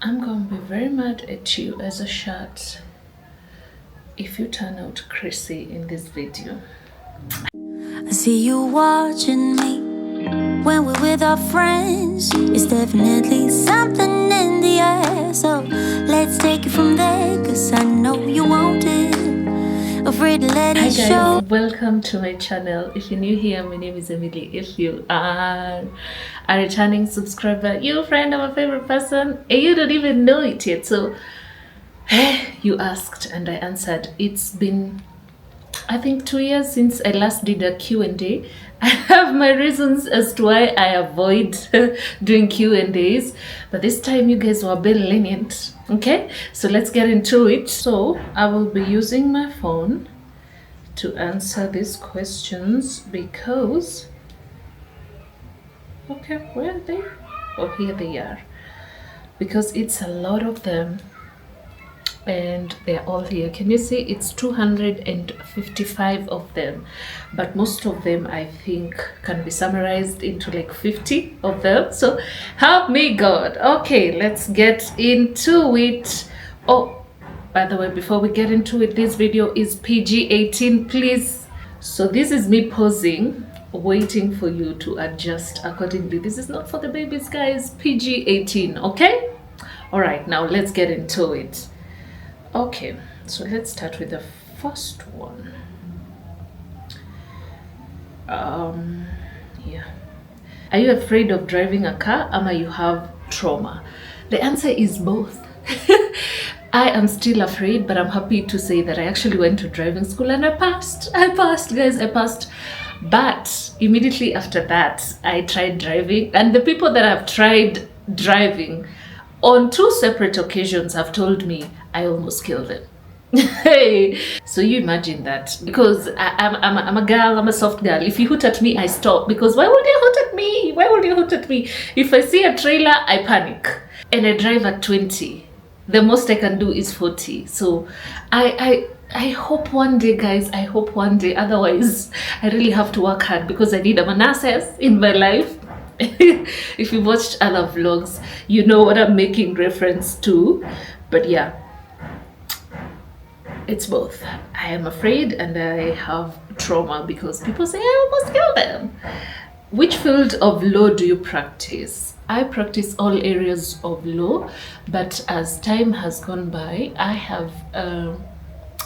I'm going to be very mad at you as a shot if you turn out crazy in this video. I see you watching me when we're with our friends. It's definitely something in the air. So let's take it from there, cause I know you want it. Afraid to let it show. Hi guys, welcome to my channel. If you're new here, my name is Emily. If you are a returning subscriber, you're a friend of my favorite person, and you don't even know it yet. So you asked and I answered. It's been, I think, 2 years since I last did a Q&A. I have my reasons as to why I avoid doing Q&As, but this time you guys were a bit lenient. Okay, so let's get into it. So I will be using my phone to answer these questions because, okay, where are they? Oh, here they are. Because it's a lot of them and they're all here. Can you see? It's 255 of them, but most of them I think can be summarized into like 50 of them. So help me God. Okay, let's get into it. Oh, by the way, before we get into it, this video is PG-18, please. So this is me pausing, waiting for you to adjust accordingly. This is not for the babies, guys. PG-18, okay? All right, now let's get into it. Okay, so let's start with the first one. Yeah. Are you afraid of driving a car, or you have trauma? The answer is both. I am still afraid, but I'm happy to say that I actually went to driving school and I passed, guys, I passed. But immediately after that, I tried driving, and the people that have tried driving on 2 separate occasions have told me I almost killed them. Hey, so you imagine that, because I'm a girl, I'm a soft girl. If you hoot at me, I stop, because why would you hoot at me? Why would you hoot at me? If I see a trailer, I panic, and I drive at 20. The most I can do is 40. So I hope one day, guys, I hope one day. Otherwise, I really have to work hard, because I need a manasseh in my life. If you watched other vlogs, you know what I'm making reference to. But yeah, it's both. I am afraid and I have trauma, because people say I almost killed them. Which field of law do you practice? I practice all areas of law, but as time has gone by, I have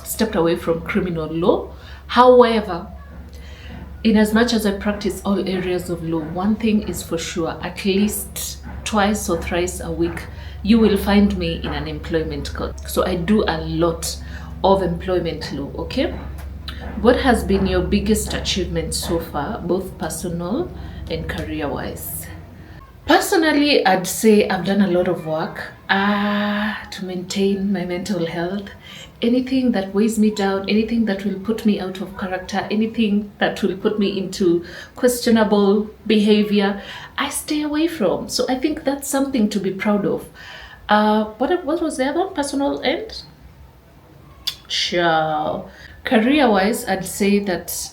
stepped away from criminal law. However, in as much as I practice all areas of law, one thing is for sure: at least twice or thrice a week, you will find me in an employment court. So I do a lot of employment law, okay? What has been your biggest achievement so far, both personal and career-wise? Personally, I'd say I've done a lot of work to maintain my mental health. Anything that weighs me down, anything that will put me out of character, anything that will put me into questionable behavior, I stay away from. So I think that's something to be proud of. What was the other one? Personal and? Sure. Career-wise, I'd say that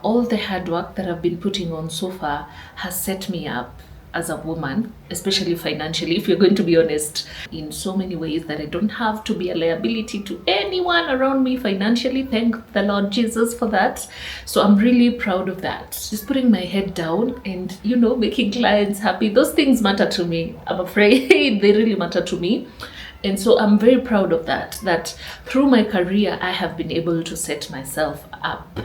all the hard work that I've been putting on so far has set me up as a woman, especially financially, if you're going to be honest, in so many ways that I don't have to be a liability to anyone around me financially. Thank the Lord Jesus for that. So I'm really proud of that. Just putting my head down and, you know, making clients happy. Those things matter to me. I'm afraid they really matter to me. And so I'm very proud of that through my career, I have been able to set myself up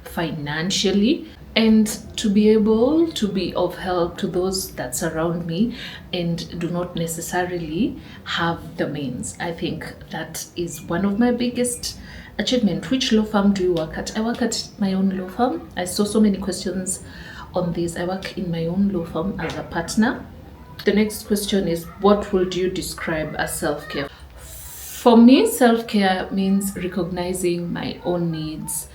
financially and to be able to be of help to those that surround me and do not necessarily have the means. I think that is one of my biggest achievements. Which law firm do you work at? I work at my own law firm. I saw so many questions on this. I work in my own law firm as a partner. The next question is, what would you describe as self-care? For me, self-care means recognizing my own needs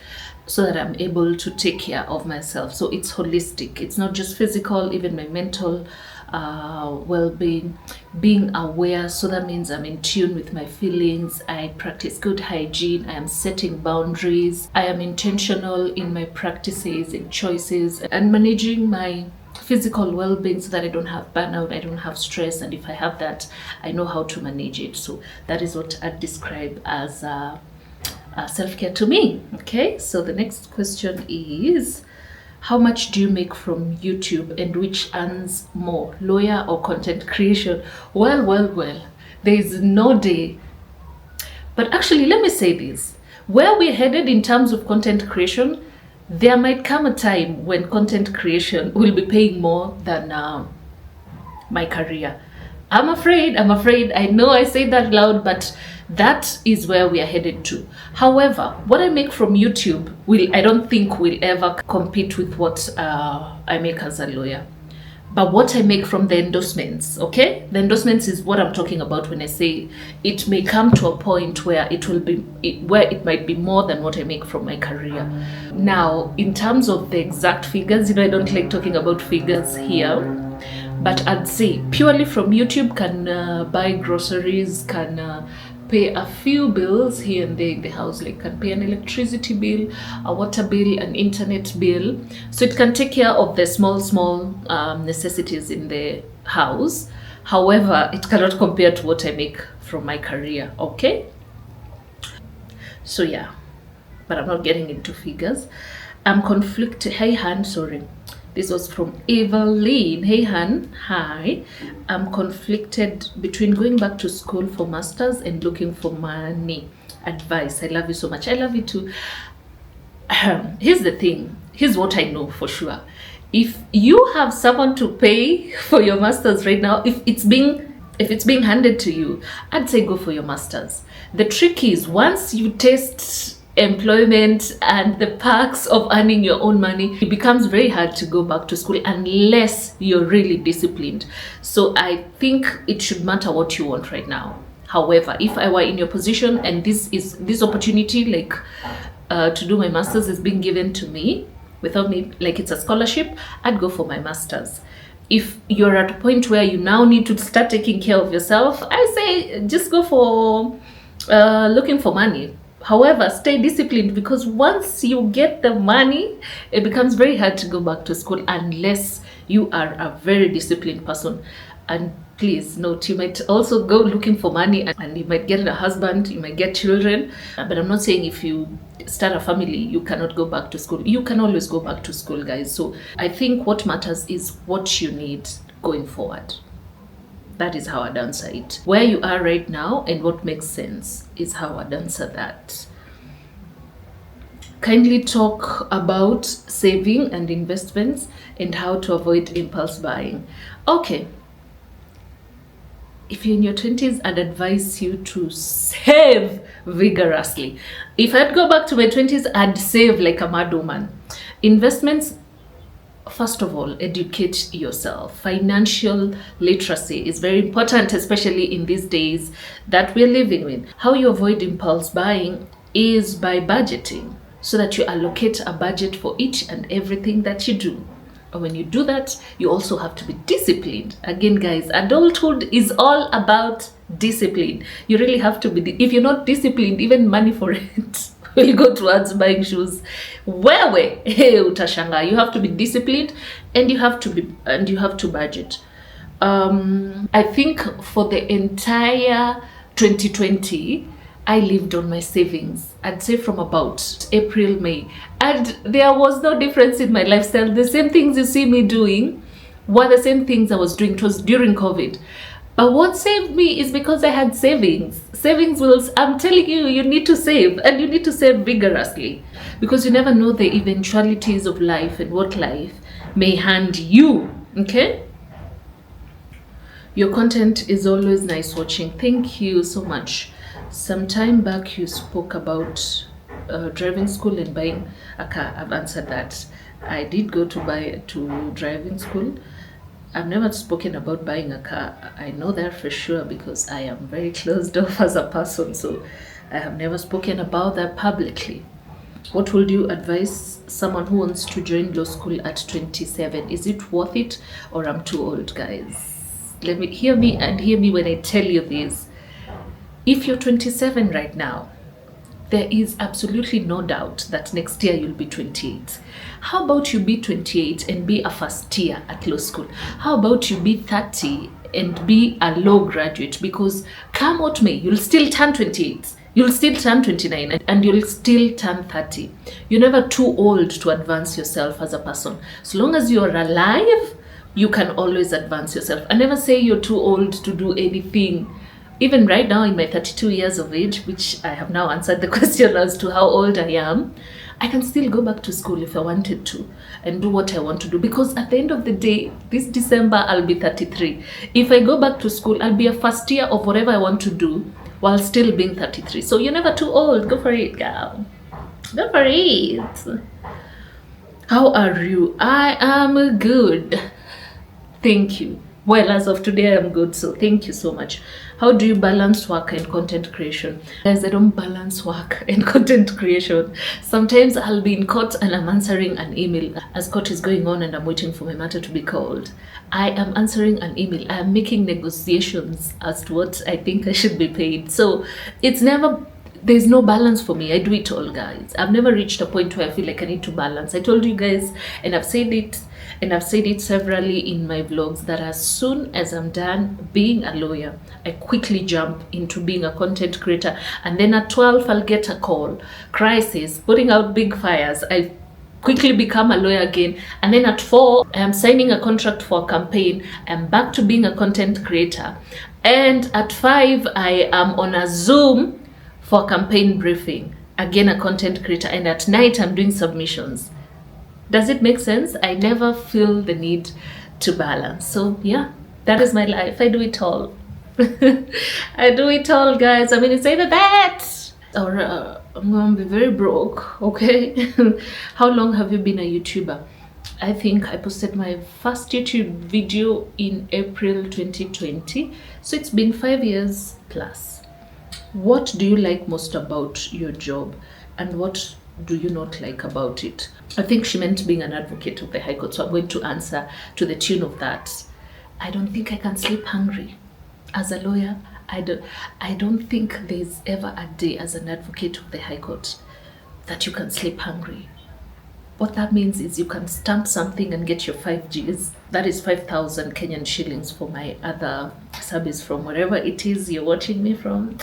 so that I'm able to take care of myself. So it's holistic. It's not just physical, even my mental well-being, being aware. So that means I'm in tune with my feelings. I practice good hygiene. I am setting boundaries. I am intentional in my practices and choices and managing my physical well-being, so that I don't have burnout, I don't have stress, and if I have that, I know how to manage it. So that is what I'd describe as self-care to me. Okay, so the next question is, how much do you make from YouTube, and which earns more, lawyer or content creation? Well, there is no day. But actually, let me say this, where we're headed in terms of content creation, there might come a time when content creation will be paying more than my career. I'm afraid, I know I say that loud, but that is where we are headed to. However, what I make from YouTube I don't think will ever compete with what I make as a lawyer. But what I make from the endorsements, okay? The endorsements is what I'm talking about when I say it may come to a point where it might be more than what I make from my career. Now, in terms of the exact figures, I don't like talking about figures here, but I'd say purely from YouTube, can buy groceries, can pay a few bills here and there in the house, like can pay an electricity bill, a water bill, an internet bill. So it can take care of the small necessities in the house. However, it cannot compare to what I make from my career, okay? So yeah, but I'm not getting into figures. I'm conflicted. Hey Han, sorry. This was from Evelyn. Hey Han, hi. I'm conflicted between going back to school for masters and looking for money. Advice. I love you so much. I love you too. Here's the thing. Here's what I know for sure. If you have someone to pay for your masters right now, if it's being handed to you, I'd say go for your masters. The trick is, once you taste employment and the perks of earning your own money, it becomes very hard to go back to school unless you're really disciplined. So I think it should matter what you want right now. However, if I were in your position and this opportunity, like to do my masters, is being given to me without me, like it's a scholarship, I'd go for my masters. If you're at a point where you now need to start taking care of yourself, I say just go for looking for money. However, stay disciplined, because once you get the money, it becomes very hard to go back to school unless you are a very disciplined person. And please note, you might also go looking for money and you might get a husband, you might get children. But I'm not saying if you start a family, you cannot go back to school. You can always go back to school, guys. So I think what matters is what you need going forward. That is how I'd answer it. Where you are right now and what makes sense is how I'd answer that. Kindly talk about saving and investments and how to avoid impulse buying. Okay. If you're in your 20s, I'd advise you to save vigorously. If I'd go back to my 20s, I'd save like a mad woman. Investments, first of all, educate yourself. Financial literacy is very important, especially in these days that we're living with. How you avoid impulse buying is by budgeting, so that you allocate a budget for each and everything that you do. And when you do that, you also have to be disciplined. Again, guys, adulthood is all about discipline. You really have to be. If you're not disciplined, even money for it will go towards buying shoes. Wewe, hey, utashanga. You have to be disciplined, and you have to budget. I think for the entire 2020, I lived on my savings. I'd say from about April, May. And there was no difference in my lifestyle. The same things you see me doing were the same things I was doing. It was during COVID. But what saved me is because I had savings. Savings will, I'm telling you, you need to save, and you need to save vigorously, because you never know the eventualities of life and what life may hand you, okay? Your content is always nice watching. Thank you so much. Some time back, you spoke about driving school and buying a car. I've answered that. I did go to driving school. I've never spoken about buying a car. I know that for sure because I am very closed off as a person, so I have never spoken about that publicly. What would you advise someone who wants to join law school at 27? Is it worth it, or I'm too old, guys? Hear me when I tell you this. If you're 27 right now, there is absolutely no doubt that next year you'll be 28. How about you be 28 and be a first year at law school? How about you be 30 and be a law graduate? Because come what may, you'll still turn 28. You'll still turn 29 and you'll still turn 30. You're never too old to advance yourself as a person. So long as you're alive, you can always advance yourself. I never say you're too old to do anything. Even right now in my 32 years of age, which I have now answered the question as to how old I am, I can still go back to school if I wanted to and do what I want to do. Because at the end of the day, this December, I'll be 33. If I go back to school, I'll be a first year of whatever I want to do while still being 33. So you're never too old. Go for it, girl. Go for it. How are you? I am good. Thank you. Well, as of today, I'm good. So thank you so much. How do you balance work and content creation? Guys, I don't balance work and content creation. Sometimes I'll be in court and I'm answering an email as court is going on and I'm waiting for my matter to be called. I am answering an email. I am making negotiations as to what I think I should be paid. So it's never, there's no balance for me. I do it all, guys. I've never reached a point where I feel like I need to balance. I told you guys, and I've said it severally in my vlogs, that as soon as I'm done being a lawyer, I quickly jump into being a content creator. And then at 12, I'll get a call, crisis, putting out big fires. I quickly become a lawyer again. And then at 4, I'm signing a contract for a campaign. I'm back to being a content creator. And at 5, I am on a Zoom for a campaign briefing. Again, a content creator. And at night, I'm doing submissions. Does it make sense? I never feel the need to balance. So yeah, that is my life. I do it all. I do it all, guys. I mean, it's either that or I'm gonna be very broke, okay? How long have you been a YouTuber? I think I posted my first YouTube video in April 2020. So it's been 5 years plus. What do you like most about your job? And what do you not like about it? I think she meant being an advocate of the High Court, so I'm going to answer to the tune of that. I don't think I can sleep hungry. As a lawyer, I don't think there's ever a day as an advocate of the High Court that you can sleep hungry. What that means is you can stamp something and get your 5Gs. That is 5,000 Kenyan shillings for my other subs from wherever it is you're watching me from.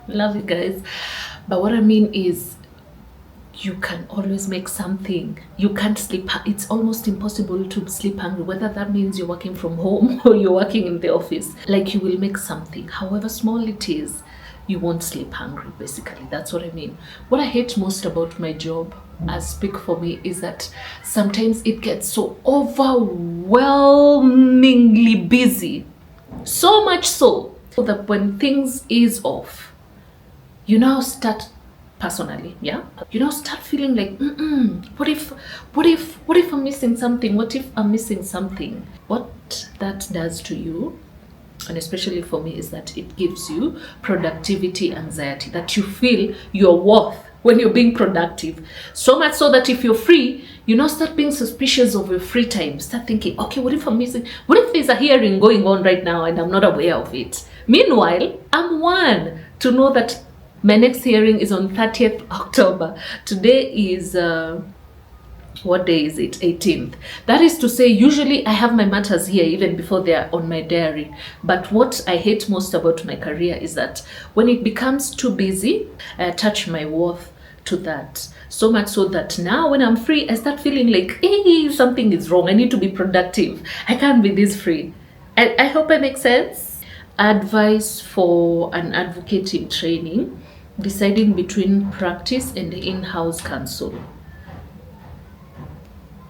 Love you guys. But what I mean is, you can always make something. You can't sleep. It's almost impossible to sleep hungry, whether that means you're working from home or you're working in the office. Like, you will make something, however small it is, you won't sleep hungry, basically. That's what I mean. What I hate most about my job, as speak for me, is that sometimes it gets so overwhelmingly busy. So much so that when things ease off, you now start, personally, yeah, you know, start feeling like, what if I'm missing something? What if I'm missing something? What that does to you, and especially for me, is that it gives you productivity anxiety, that you feel your worth when you're being productive. So much so that if you're free, you now start being suspicious of your free time. Start thinking, okay, what if I'm missing? What if there's a hearing going on right now and I'm not aware of it? Meanwhile, I'm one to know that my next hearing is on 30th October. Today is, what day is it? 18th. That is to say, usually I have my matters here even before they are on my diary. But what I hate most about my career is that when it becomes too busy, I attach my worth to that. So much so that now when I'm free, I start feeling like, hey, something is wrong. I need to be productive. I can't be this free. I hope I make sense. Advice for an advocate in training: deciding between practice and the in-house counsel.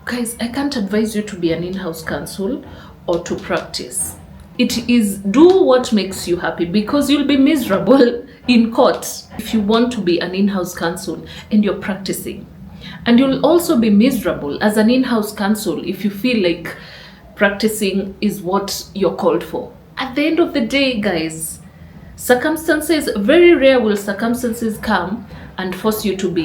Guys, I can't advise you to be an in-house counsel or to practice. It is do what makes you happy, because you'll be miserable in court if you want to be an in-house counsel and you're practicing. And you'll also be miserable as an in-house counsel if you feel like practicing is what you're called for. At the end of the day, guys, circumstances, very rare will circumstances come and force you to be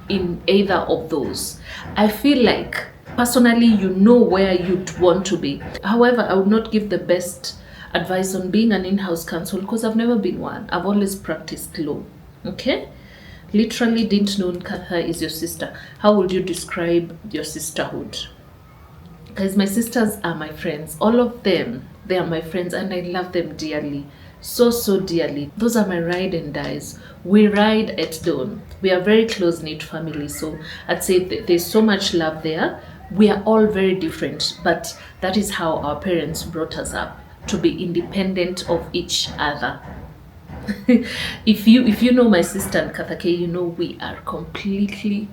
in either of those. I feel like personally, you know where you'd want to be. However, I would not give the best advice on being an in-house counsel because I've never been one. I've always practiced law. Okay, literally didn't know Nkatha is your sister, how would you describe your sisterhood? Guys, my sisters are my friends. All of them, they are my friends, and I love them dearly. So dearly. Those are my ride and dies. We ride at dawn. We are very close-knit family, so I'd say there's so much love there. We are all very different, but that is how our parents brought us up, to be independent of each other. if you know my sister and Kathake, you know we are completely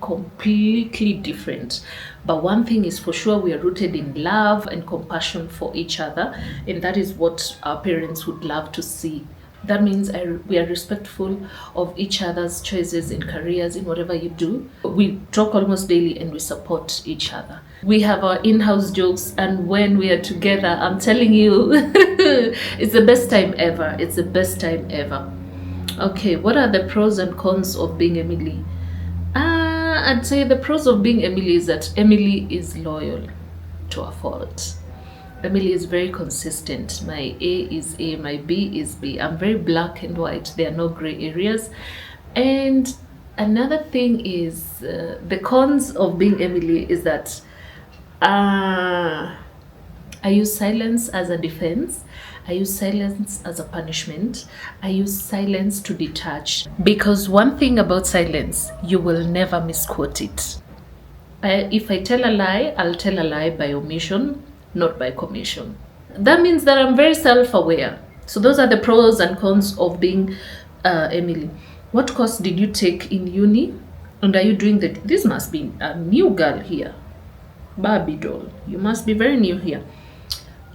different. But one thing is for sure, we are rooted in love and compassion for each other, and that is what our parents would love to see. That means we are respectful of each other's choices in careers, in whatever you do. We talk almost daily and we support each other. We have our in-house jokes, and when we are together, I'm telling you, it's the best time ever. It's the best time ever. Okay, what are the pros and cons of being Emily? I'd say the pros of being Emily is that Emily is loyal to a fault. Emily is very consistent. My A is A, my B is B. I'm very black and white. There are no gray areas. And another thing is, the cons of being Emily is that I use silence as a defense. I use silence as a punishment. I use silence to detach. Because one thing about silence, you will never misquote it. If I tell a lie, I'll tell a lie by omission, not by commission. That means that I'm very self-aware. So those are the pros and cons of being Emily. What course did you take in uni? And are you doing this must be a new girl here. Barbie doll. You must be very new here.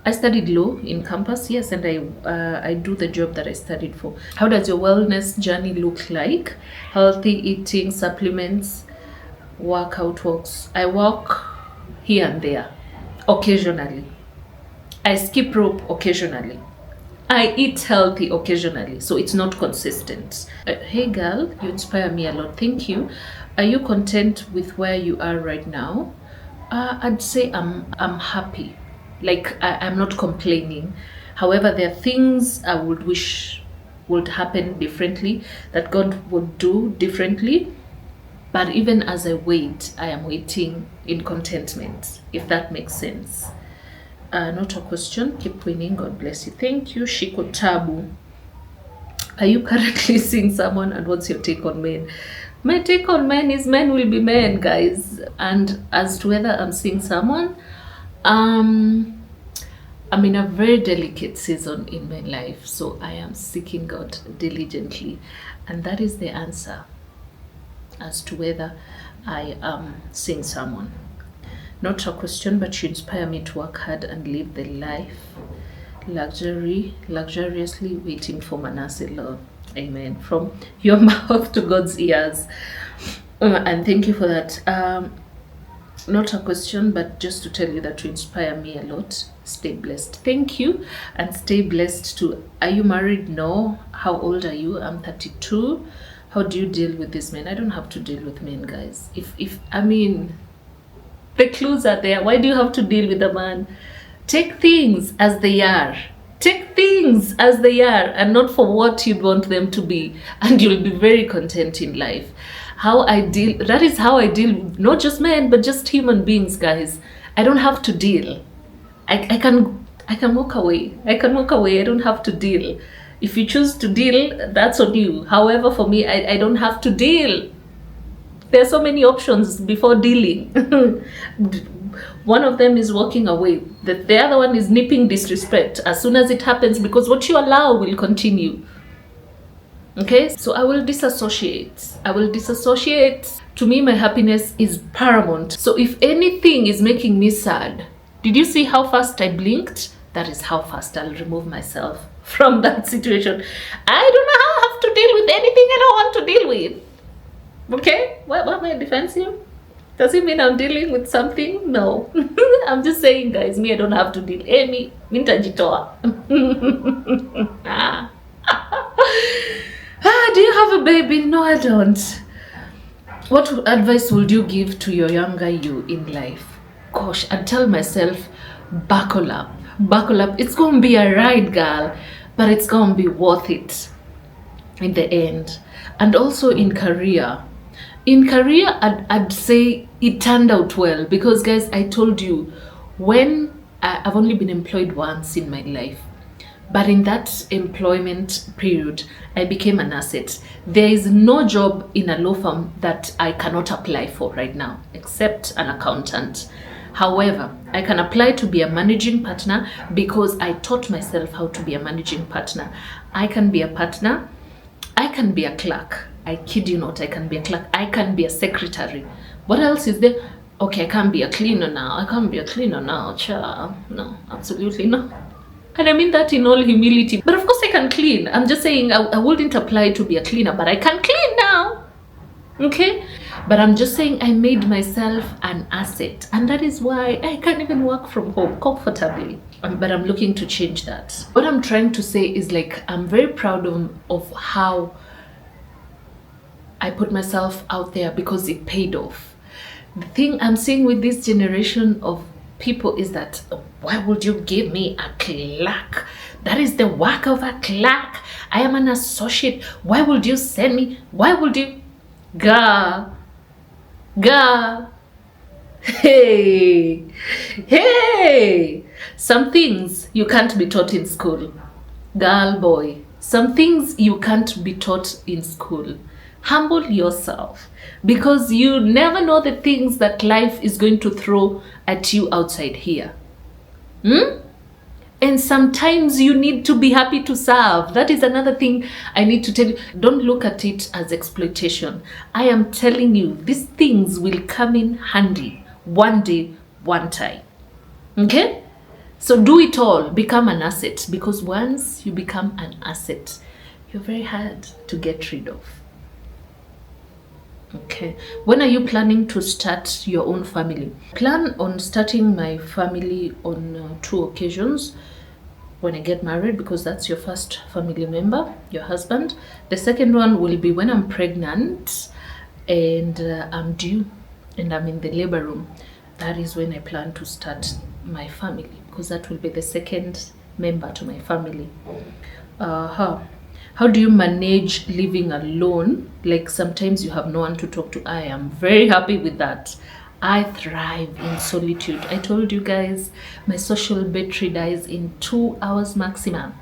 I studied law in campus, yes, and I do the job that I studied for. How does your wellness journey look like? Healthy eating, supplements, workout walks. I walk here and there. Occasionally. I skip rope occasionally. I eat healthy occasionally, so it's not consistent. Hey girl, you inspire me a lot. Thank you. Are you content with where you are right now? I'd say I'm happy. Like I'm not complaining. However, there are things I would wish would happen differently, that God would do differently. But even as I wait, I am waiting in contentment, if that makes sense. Not a question. Keep winning. God bless you. Thank you, Shiko Tabu. Are you currently seeing someone, and what's your take on men? My take on men is men will be men, guys. And as to whether I'm seeing someone, I'm in a very delicate season in my life, so I am seeking God diligently, and that is the answer as to whether I am seeing someone. Not a question, but you inspire me to work hard and live the life luxuriously waiting for Manasseh love. Amen. From your mouth to God's ears. And thank you for that. Not a question, but just to tell you that you inspire me a lot. Stay blessed. Thank you, and stay blessed too. Are you married? No. How old are you? I'm 32. How do you deal with these men? I don't have to deal with men, guys. If I mean, the clues are there. Why do you have to deal with a man? Take things as they are. Take things as they are, and not for what you'd want them to be, and you'll be very content in life. That is how I deal with not just men, but just human beings, guys. I don't have to deal. I can walk away. I don't have to deal. If you choose to deal, that's on you. However, for me, I don't have to deal. There are so many options before dealing. One of them is walking away. The other one is nipping disrespect as soon as it happens, because what you allow will continue. Okay, so I will disassociate. To me, my happiness is paramount. So if anything is making me sad, did you see how fast I blinked? That is how fast I'll remove myself from that situation. I do not have to deal with anything I don't want to deal with. Okay, what am I defensive? Does it mean I'm dealing with something? No. I'm just saying, guys, I don't have to deal. Me nitajitoa. Do you have a baby? No, I don't. What advice would you give to your younger you in life? Gosh, I'd tell myself, buckle up. It's going to be a ride, girl, but it's going to be worth it. in the end. And also in career. In career, I'd say it turned out well because, guys, I told you, when I've only been employed once in my life, but in that employment period, I became an asset. There is no job in a law firm that I cannot apply for right now, except an accountant. However, I can apply to be a managing partner because I taught myself how to be a managing partner. I can be a partner. I can be a clerk. I kid you not, I can be a clerk. I can be a secretary. What else is there? Okay, I can't be a cleaner now. I can't be a cleaner now. No, absolutely no. And I mean that in all humility. But of course I can clean. I'm just saying I wouldn't apply to be a cleaner, but I can clean now. Okay? But I'm just saying I made myself an asset. And that is why I can't even work from home comfortably. But I'm looking to change that. What I'm trying to say is, like, I'm very proud of how I put myself out there because it paid off. The thing I'm seeing with this generation of people is that, why would you give me a clerk? That is the work of a clerk. I am an associate. Why would you send me? Why would you? Girl. Hey. Some things you can't be taught in school. Girl, boy. Some things you can't be taught in school. Humble yourself, because you never know the things that life is going to throw at you outside here. And sometimes you need to be happy to serve. That is another thing I need to tell you. Don't look at it as exploitation. I am telling you, these things will come in handy one day, one time. Okay? So do it all. Become an asset, because once you become an asset, you're very hard to get rid of. Okay, when are you planning to start your own family? Plan on starting my family on 2 occasions. When I get married, because that's your first family member, your husband. The second one will be when I'm pregnant and I'm due and I'm in the labor room. That is when I plan to start my family, because that will be the second member to my family. How do you manage living alone? Like, sometimes you have no one to talk to. I am very happy with that. I thrive in solitude. I told you guys, my social battery dies in 2 hours maximum.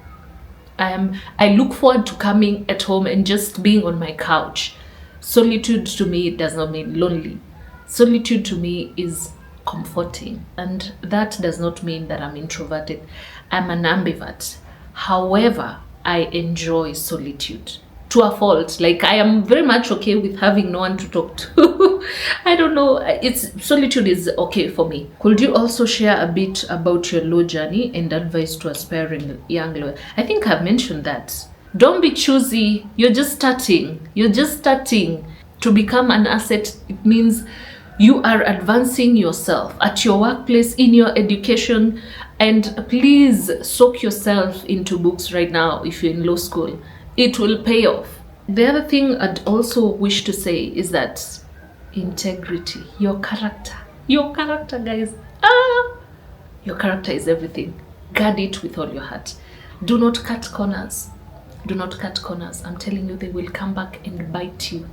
I look forward to coming at home and just being on my couch. Solitude to me does not mean lonely. Solitude to me is comforting. And that does not mean that I'm introverted. I'm an ambivert. However, I enjoy solitude to a fault. Like, I am very much okay with having no one to talk to. I don't know, solitude is okay for me. Could you also share a bit about your law journey and advice to aspiring young lawyer? I think I've mentioned that. Don't be choosy. You're just starting. To become an asset, it means you are advancing yourself at your workplace, in your education. And please soak yourself into books right now if you're in law school. It will pay off. The other thing I'd also wish to say is that integrity, your character, guys. Your character is everything. Guard it with all your heart. Do not cut corners. I'm telling you, they will come back and bite you.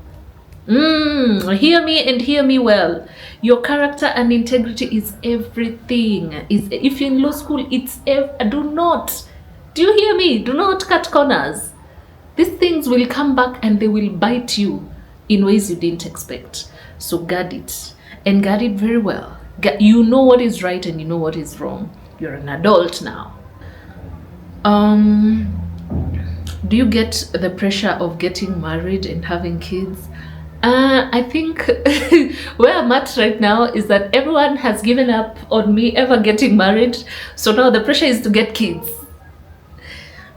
Hear me and hear me well. Your character and integrity is everything. If you're in law school, do you hear me? Do not cut corners. These things will come back and they will bite you in ways you didn't expect. So guard it, and guard it very well. You know what is right and you know what is wrong. You're an adult now. Do you get the pressure of getting married and having kids? I think where I'm at right now is that everyone has given up on me ever getting married. So now the pressure is to get kids.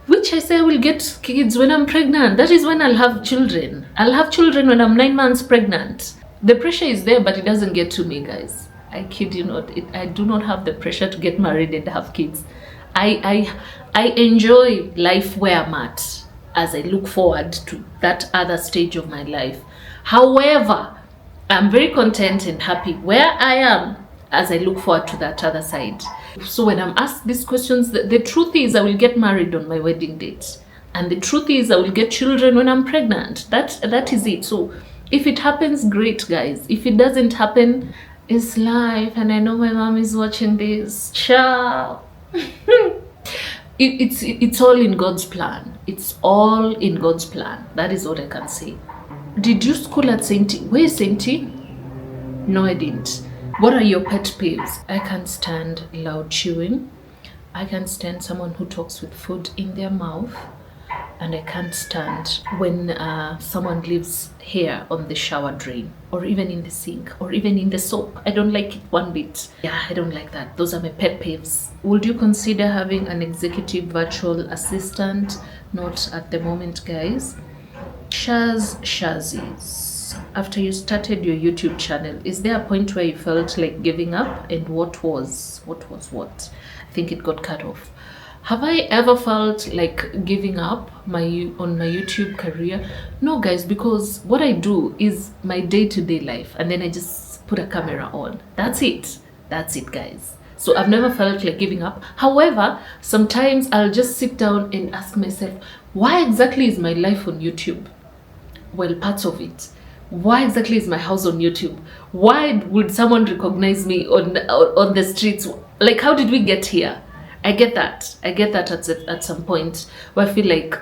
Which I say I will get kids when I'm pregnant. That is when I'll have children. I'll have children when I'm 9 months pregnant. The pressure is there, but it doesn't get to me, guys. I kid you not. I do not have the pressure to get married and have kids. I enjoy life where I'm at as I look forward to that other stage of my life. However, I'm very content and happy where I am as I look forward to that other side. So when I'm asked these questions, the truth is I will get married on my wedding date. And the truth is, I will get children when I'm pregnant. That is it. So if it happens, great, guys. If it doesn't happen, it's life. And I know my mom is watching this. Ciao. It's all in God's plan. It's all in God's plan. That is what I can say. Did you school at St. T? Where is St. T? No, I didn't. What are your pet peeves? I can't stand loud chewing. I can't stand someone who talks with food in their mouth. And I can't stand when someone leaves hair on the shower drain, or even in the sink, or even in the soap. I don't like it one bit. Yeah, I don't like that. Those are my pet peeves. Would you consider having an executive virtual assistant? Not at the moment, guys. Shazzies. After you started your YouTube channel, is there a point where you felt like giving up? And what was? I think it got cut off. Have I ever felt like giving up on my YouTube career? No, guys, because what I do is my day-to-day life, and then I just put a camera on. That's it, guys. So I've never felt like giving up. However, sometimes I'll just sit down and ask myself, why exactly is my life on YouTube? Well, parts of it. Why exactly is my house on YouTube? Why would someone recognize me on the streets? Like, how did we get here? I get that at some point where I feel like,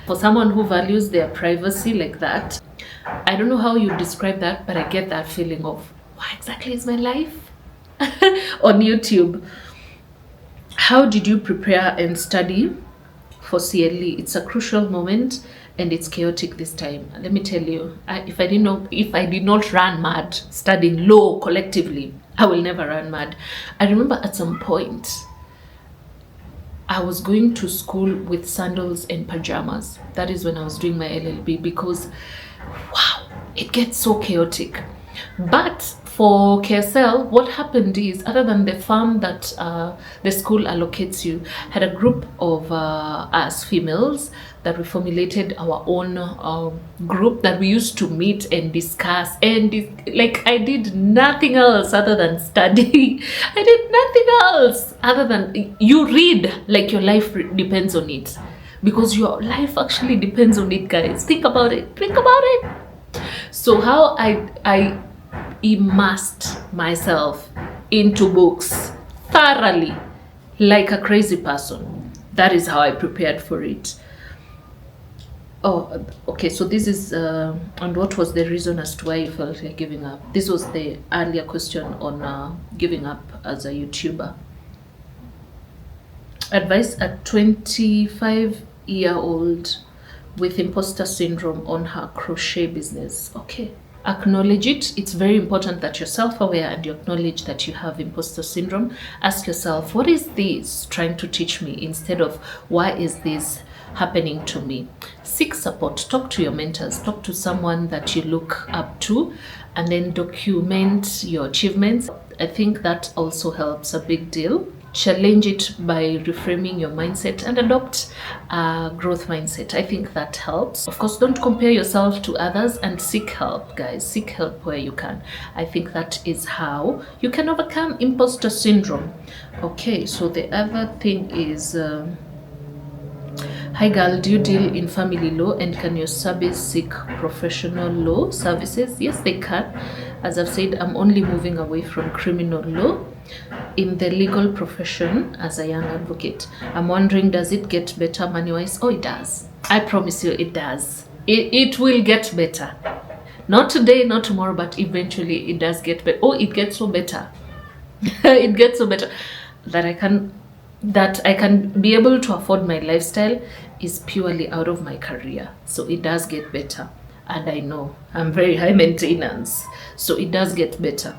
for someone who values their privacy like that, I don't know how you describe that, but I get that feeling of, why exactly is my life on YouTube? How did you prepare and study for CLE? It's a crucial moment and it's chaotic this time. Let me tell you, if I did not run mad studying law collectively, I will never run mad. I remember at some point, I was going to school with sandals and pajamas. That is when I was doing my LLB, because, wow, it gets so chaotic. But for KSL, what happened is, other than the farm that the school allocates you, had a group of us females that we formulated our own group that we used to meet and discuss. And like, I did nothing else other than study. I did nothing else other than, you read like your life depends on it, because your life actually depends on it, guys. Think about it. So how I immersed myself into books thoroughly, like a crazy person. That is how I prepared for it. Oh, okay, so this is and what was the reason as to why you felt like giving up? This was the earlier question on giving up as a YouTuber. Advice: a 25-year-old with imposter syndrome on her crochet business. Okay, acknowledge it. It's very important that you're self-aware and you acknowledge that you have imposter syndrome. Ask yourself, what is this trying to teach me, instead of why is this happening to me? Seek support. Talk to your mentors. Talk to someone that you look up to, and then document your achievements. I think that also helps a big deal. Challenge it by reframing your mindset and adopt a growth mindset. I think that helps. Of course, don't compare yourself to others, and seek help, guys. Seek help where you can. I think that is how you can overcome imposter syndrome. Okay, so the other thing is, hi girl, do you deal in family law, and can your service seek professional law services? Yes, they can. As I've said, I'm only moving away from criminal law in the legal profession as a young advocate. I'm wondering, does it get better money-wise? Oh, it does. I promise you it does. It will get better. Not today, not tomorrow, but eventually it does get better. Oh, it gets so better. It gets so better that I can be able to afford my lifestyle is purely out of my career. So it does get better. And I know I'm very high maintenance, so it does get better.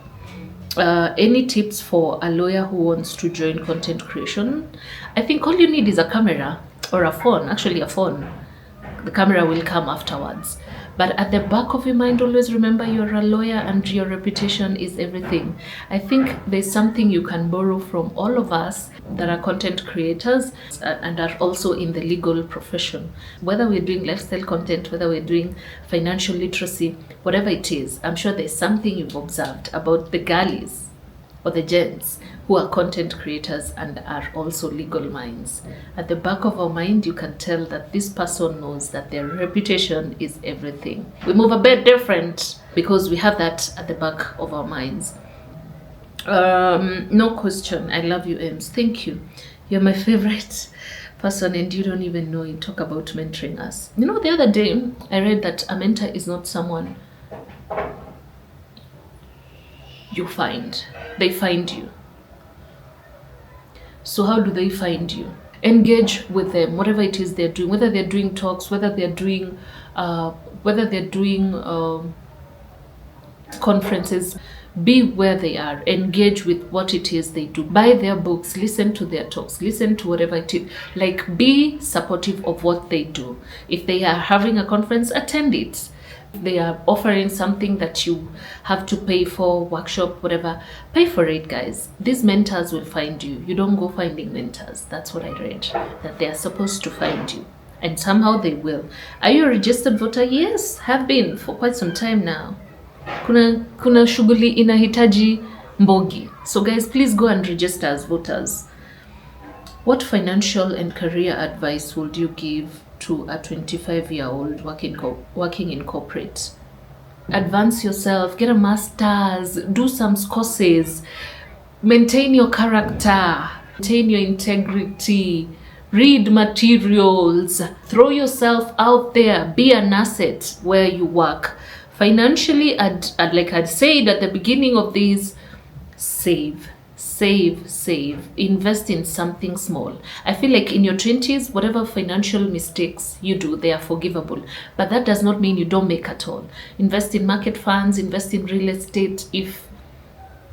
Any tips for a lawyer who wants to join content creation? I think all you need is a camera or a phone. Actually, a phone. The camera will come afterwards. But at the back of your mind, always remember you're a lawyer and your reputation is everything. I think there's something you can borrow from all of us that are content creators and are also in the legal profession. Whether we're doing lifestyle content, whether we're doing financial literacy, whatever it is, I'm sure there's something you've observed about the girlies or the gents who are content creators and are also legal minds. At the back of our mind, you can tell that this person knows that their reputation is everything. We move a bit different because we have that at the back of our minds. No question. I love you, Ems. Thank you. You're my favorite person and you don't even know it. Talk about mentoring us. You know, the other day I read that a mentor is not someone you find. They find you. So how do they find you? Engage with them, whatever it is they're doing, whether they're doing talks, whether they're doing conferences. Be where they are, engage with what it is they do, buy their books, listen to their talks, listen to whatever it is. Like, be supportive of what they do. If they are having a conference, attend it. If they are offering something that you have to pay for, workshop, whatever, pay for it, guys. These mentors will find you. You don't go finding mentors. That's what I read, that they are supposed to find you, and somehow they will. Are you a registered voter? Yes, have been for quite some time now. Kuna shughuli inahitaji mbogi. So guys, please go and register as voters. What financial and career advice would you give to a 25-year-old working in corporate? Advance yourself, get a master's, do some courses, maintain your character, maintain your integrity, read materials, throw yourself out there, be an asset where you work. Financially, I'd said at the beginning of these, save, invest in something small. I feel like in your 20s, whatever financial mistakes you do, they are forgivable. But that does not mean you don't make at all. Invest in market funds, invest in real estate if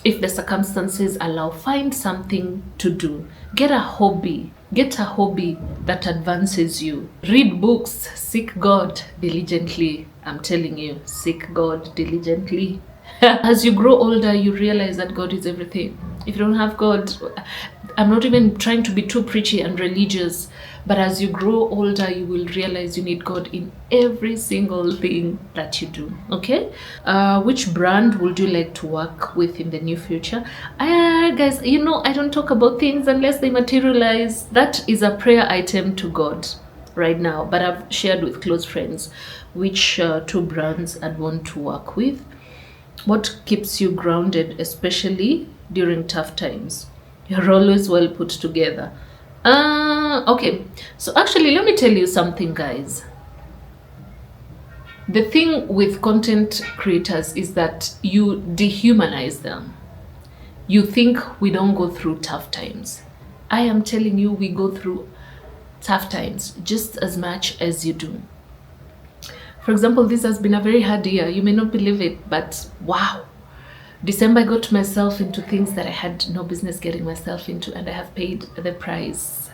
the circumstances allow. Find something to do. Get a hobby that advances you. Read books, seek God diligently. I'm telling you, seek God diligently. As you grow older, you realize that God is everything. If you don't have God, I'm not even trying to be too preachy and religious, but as you grow older, you will realize you need God in every single thing that you do. Okay? Which brand would you like to work with in the near future? Guys, you know, I don't talk about things unless they materialize. That is a prayer item to God right now, but I've shared with close friends which 2 brands I'd want to work with. What keeps you grounded, especially during tough times? You're always well put together. Okay, so actually let me tell you something, guys. The thing with content creators is that you dehumanize them. You think we don't go through tough times. I am telling you, we go through tough times just as much as you do. For example, this has been a very hard year. You may not believe it, but wow. December, I got myself into things that I had no business getting myself into, and I have paid the price.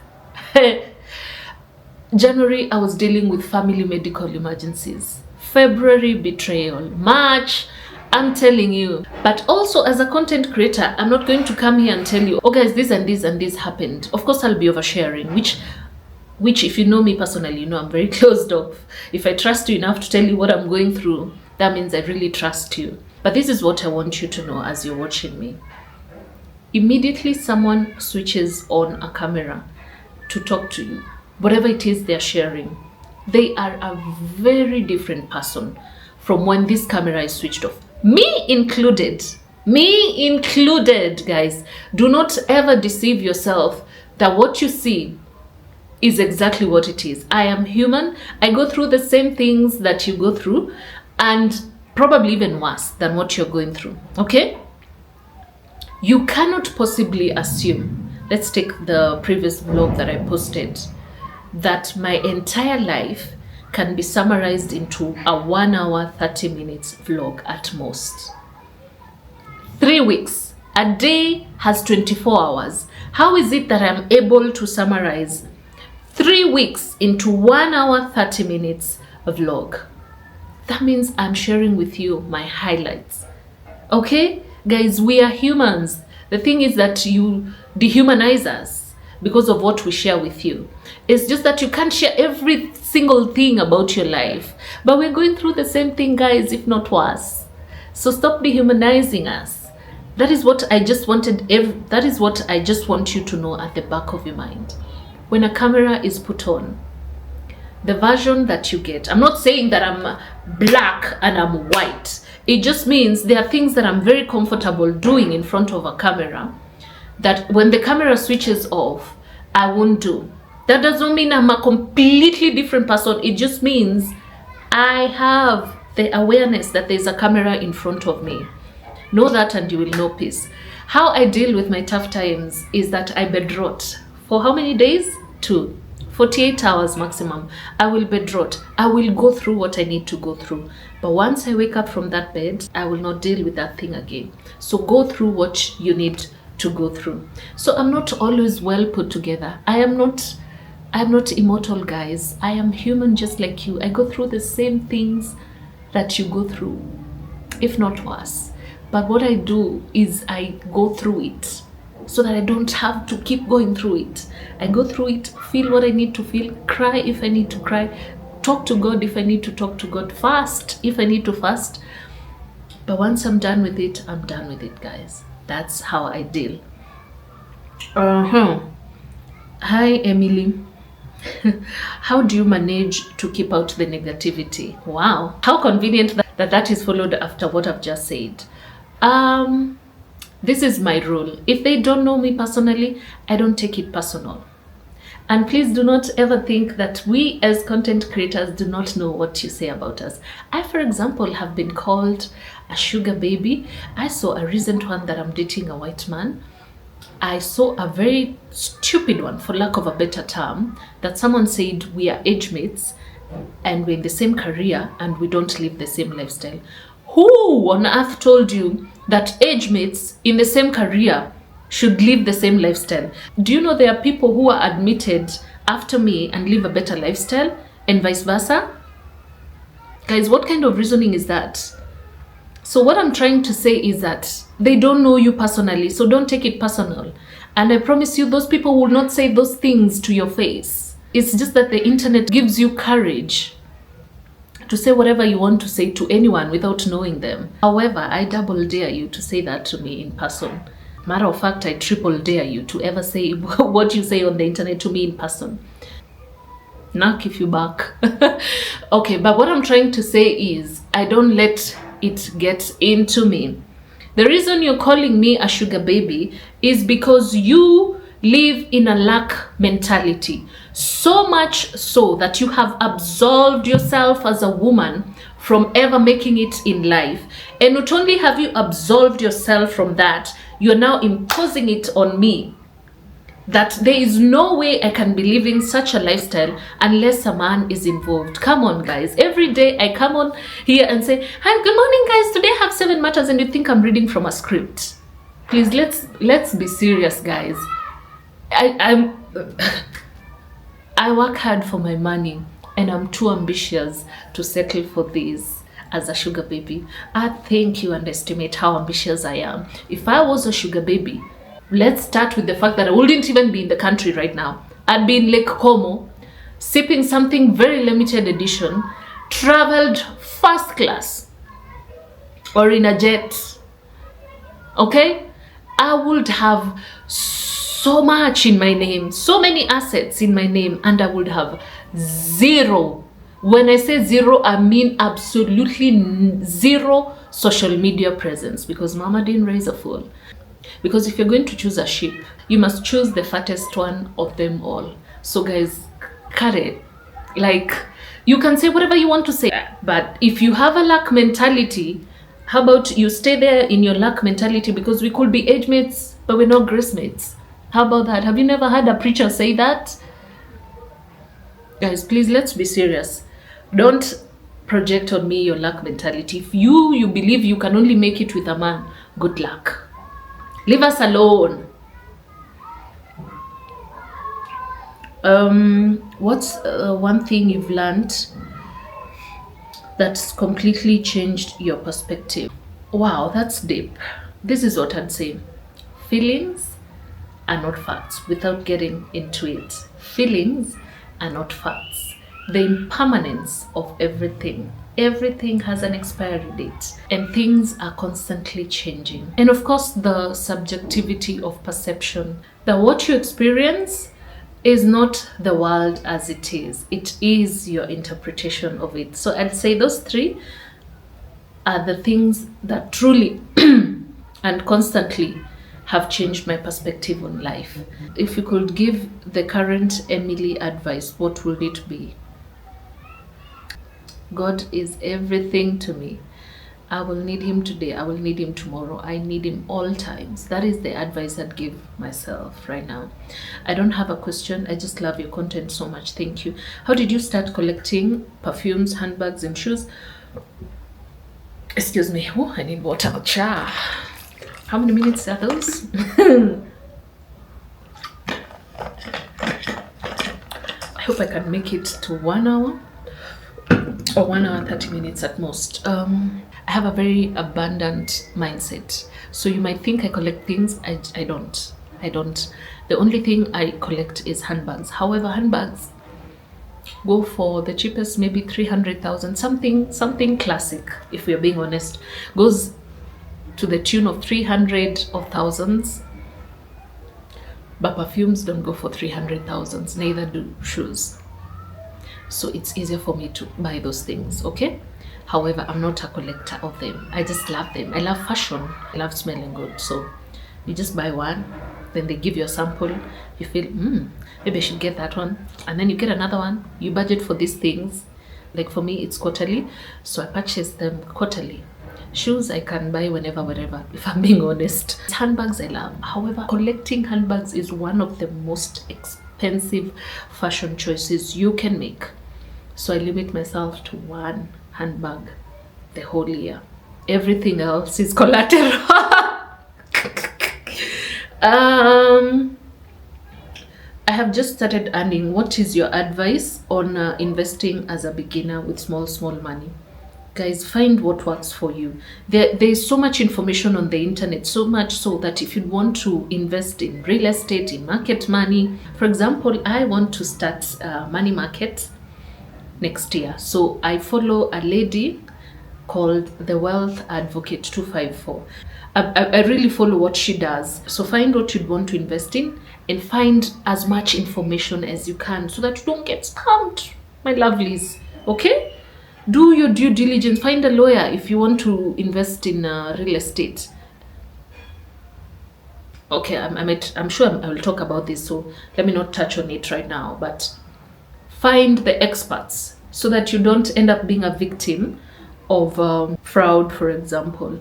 January, I was dealing with family medical emergencies. February, betrayal. March, I'm telling you. But also, as a content creator, I'm not going to come here and tell you, oh guys, this and this and this happened. Of course, I'll be oversharing, which if you know me personally, you know I'm very closed off. If I trust you enough to tell you what I'm going through, that means I really trust you. But this is what I want you to know as you're watching me. Immediately someone switches on a camera to talk to you, whatever it is they're sharing, they are a very different person from when this camera is switched off. Me included, guys. Do not ever deceive yourself that what you see is exactly what it is. I am human. I go through the same things that you go through, and probably even worse than what you're going through. Okay? You cannot possibly assume, let's take the previous vlog that I posted, that my entire life can be summarized into a 1 hour 30 minutes vlog at most. 3 weeks. A day has 24 hours. How is it that I'm able to summarize 3 weeks into 1 hour 30 minutes vlog? That means I'm sharing with you my highlights. Okay? Guys, we are humans. The thing is that you dehumanize us because of what we share with you. It's just that you can't share every single thing about your life. But we're going through the same thing, guys, if not worse. So stop dehumanizing us. That is what I just wanted. That is what I just want you to know at the back of your mind. When a camera is put on, the version that you get, I'm not saying that I'm black and I'm white. It just means there are things that I'm very comfortable doing in front of a camera that when the camera switches off, I won't do. That doesn't mean I'm a completely different person. It just means I have the awareness that there's a camera in front of me. Know that and you will know peace. How I deal with my tough times is that I bed rot. For how many days? 2. 48 hours maximum. I will bed rot. I will go through what I need to go through. But once I wake up from that bed, I will not deal with that thing again. So go through what you need to go through. So I'm not always well put together. I'm not immortal, guys. I am human just like you. I go through the same things that you go through, if not worse. But what I do is I go through it so that I don't have to keep going through it. I go through it, feel what I need to feel, cry if I need to cry, talk to God if I need to talk to God, fast if I need to fast. But once I'm done with it, I'm done with it, guys. That's how I deal. Hi, Emily. How do you manage to keep out the negativity? Wow, how convenient that is followed after what I've just said. This is my rule. If they don't know me personally, I don't take it personal. And please do not ever think that we as content creators do not know what you say about us. I, for example, have been called a sugar baby. I saw a recent one that I'm dating a white man. I saw a very stupid one, for lack of a better term, that someone said we are age mates and we're in the same career and we don't live the same lifestyle. Who on earth told you that age mates in the same career should live the same lifestyle? Do you know there are people who are admitted after me and live a better lifestyle and vice versa? Guys, what kind of reasoning is that? So what I'm trying to say is that they don't know you personally, so don't take it personal. And I promise you, those people will not say those things to your face. It's just that the internet gives you courage to say whatever you want to say to anyone without knowing them. However, I double dare you to say that to me in person. Matter of fact, I triple dare you to ever say what you say on the internet to me in person. Knock if you back. Okay, but what I'm trying to say is I don't let it get into me. The reason you're calling me a sugar baby is because you live in a lack mentality. So much so that you have absolved yourself as a woman from ever making it in life. And not only have you absolved yourself from that, you're now imposing it on me. That there is no way I can be living such a lifestyle unless a man is involved. Come on, guys. Every day I come on here and say, hi, good morning, guys. Today I have 7 matters, and you think I'm reading from a script. Please, let's be serious, guys. I work hard for my money, and I'm too ambitious to settle for this as a sugar baby. I think you underestimate how ambitious I am. If I was a sugar baby, let's start with the fact that I wouldn't even be in the country right now. I'd be in Lake Como, sipping something very limited edition, traveled first class, or in a jet. Okay? I would have so much in my name, so many assets in my name, and I would have zero. When I say zero, I mean absolutely zero social media presence, because mama didn't raise a fool. Because if you're going to choose a sheep, you must choose the fattest one of them all. So guys, cut it. Like, you can say whatever you want to say, but if you have a lack mentality, how about you stay there in your lack mentality? Because we could be age mates, but we're not grace mates. How about that? Have you never heard a preacher say that? Guys, please, let's be serious. Don't project on me your lack mentality. If you believe you can only make it with a man, good luck. Leave us alone. What's one thing you've learned that's completely changed your perspective? Wow, that's deep. This is what I'd say. Feelings are not facts, without getting into it. Feelings are not facts. The impermanence of everything Everything has an expiry date and things are constantly changing. And of course, the subjectivity of perception, that what you experience is not the world as it is your interpretation of it. So I'd say those three are the things that truly and constantly have changed my perspective on life. If you could give the current Emily advice, what would it be? God is everything to me. I will need him today, I will need him tomorrow, I need him all times. That is the advice I'd give myself right now. I don't have a question, I just love your content so much. Thank you. How did you start collecting perfumes, handbags, and shoes? Excuse me. Oh, I need water. Cha. How many minutes are those? I hope I can make it to 1 hour or 1 hour 30 minutes at most. I have a very abundant mindset. So you might think I collect things. I don't. The only thing I collect is handbags. However, handbags go for the cheapest, maybe 300,000, something classic, if we're being honest, goes to the tune of 300 of thousands. But perfumes don't go for 300,000, neither do shoes. So it's easier for me to buy those things, okay? However, I'm not a collector of them. I just love them. I love fashion. I love smelling good. So you just buy one, then they give you a sample. You feel, maybe I should get that one. And then you get another one. You budget for these things. Like for me, it's quarterly. So I purchase them quarterly. Shoes I can buy whenever, wherever, if I'm being honest. Handbags I love. However, collecting handbags is one of the most expensive fashion choices you can make. So I limit myself to one handbag the whole year. Everything else is collateral. I have just started earning. What is your advice on investing as a beginner with small money? Guys, find what works for you. There's so much information on the internet, so much so that if you want to invest in real estate, in market money, for example, I want to start money market next year. So I follow a lady called the Wealth Advocate 254. I really follow what she does. So find what you'd want to invest in and find as much information as you can so that you don't get scammed, my lovelies. Okay? Do your due diligence. Find a lawyer if you want to invest in real estate. Okay, I'm sure I will talk about this, so let me not touch on it right now. But find the experts so that you don't end up being a victim of fraud, for example.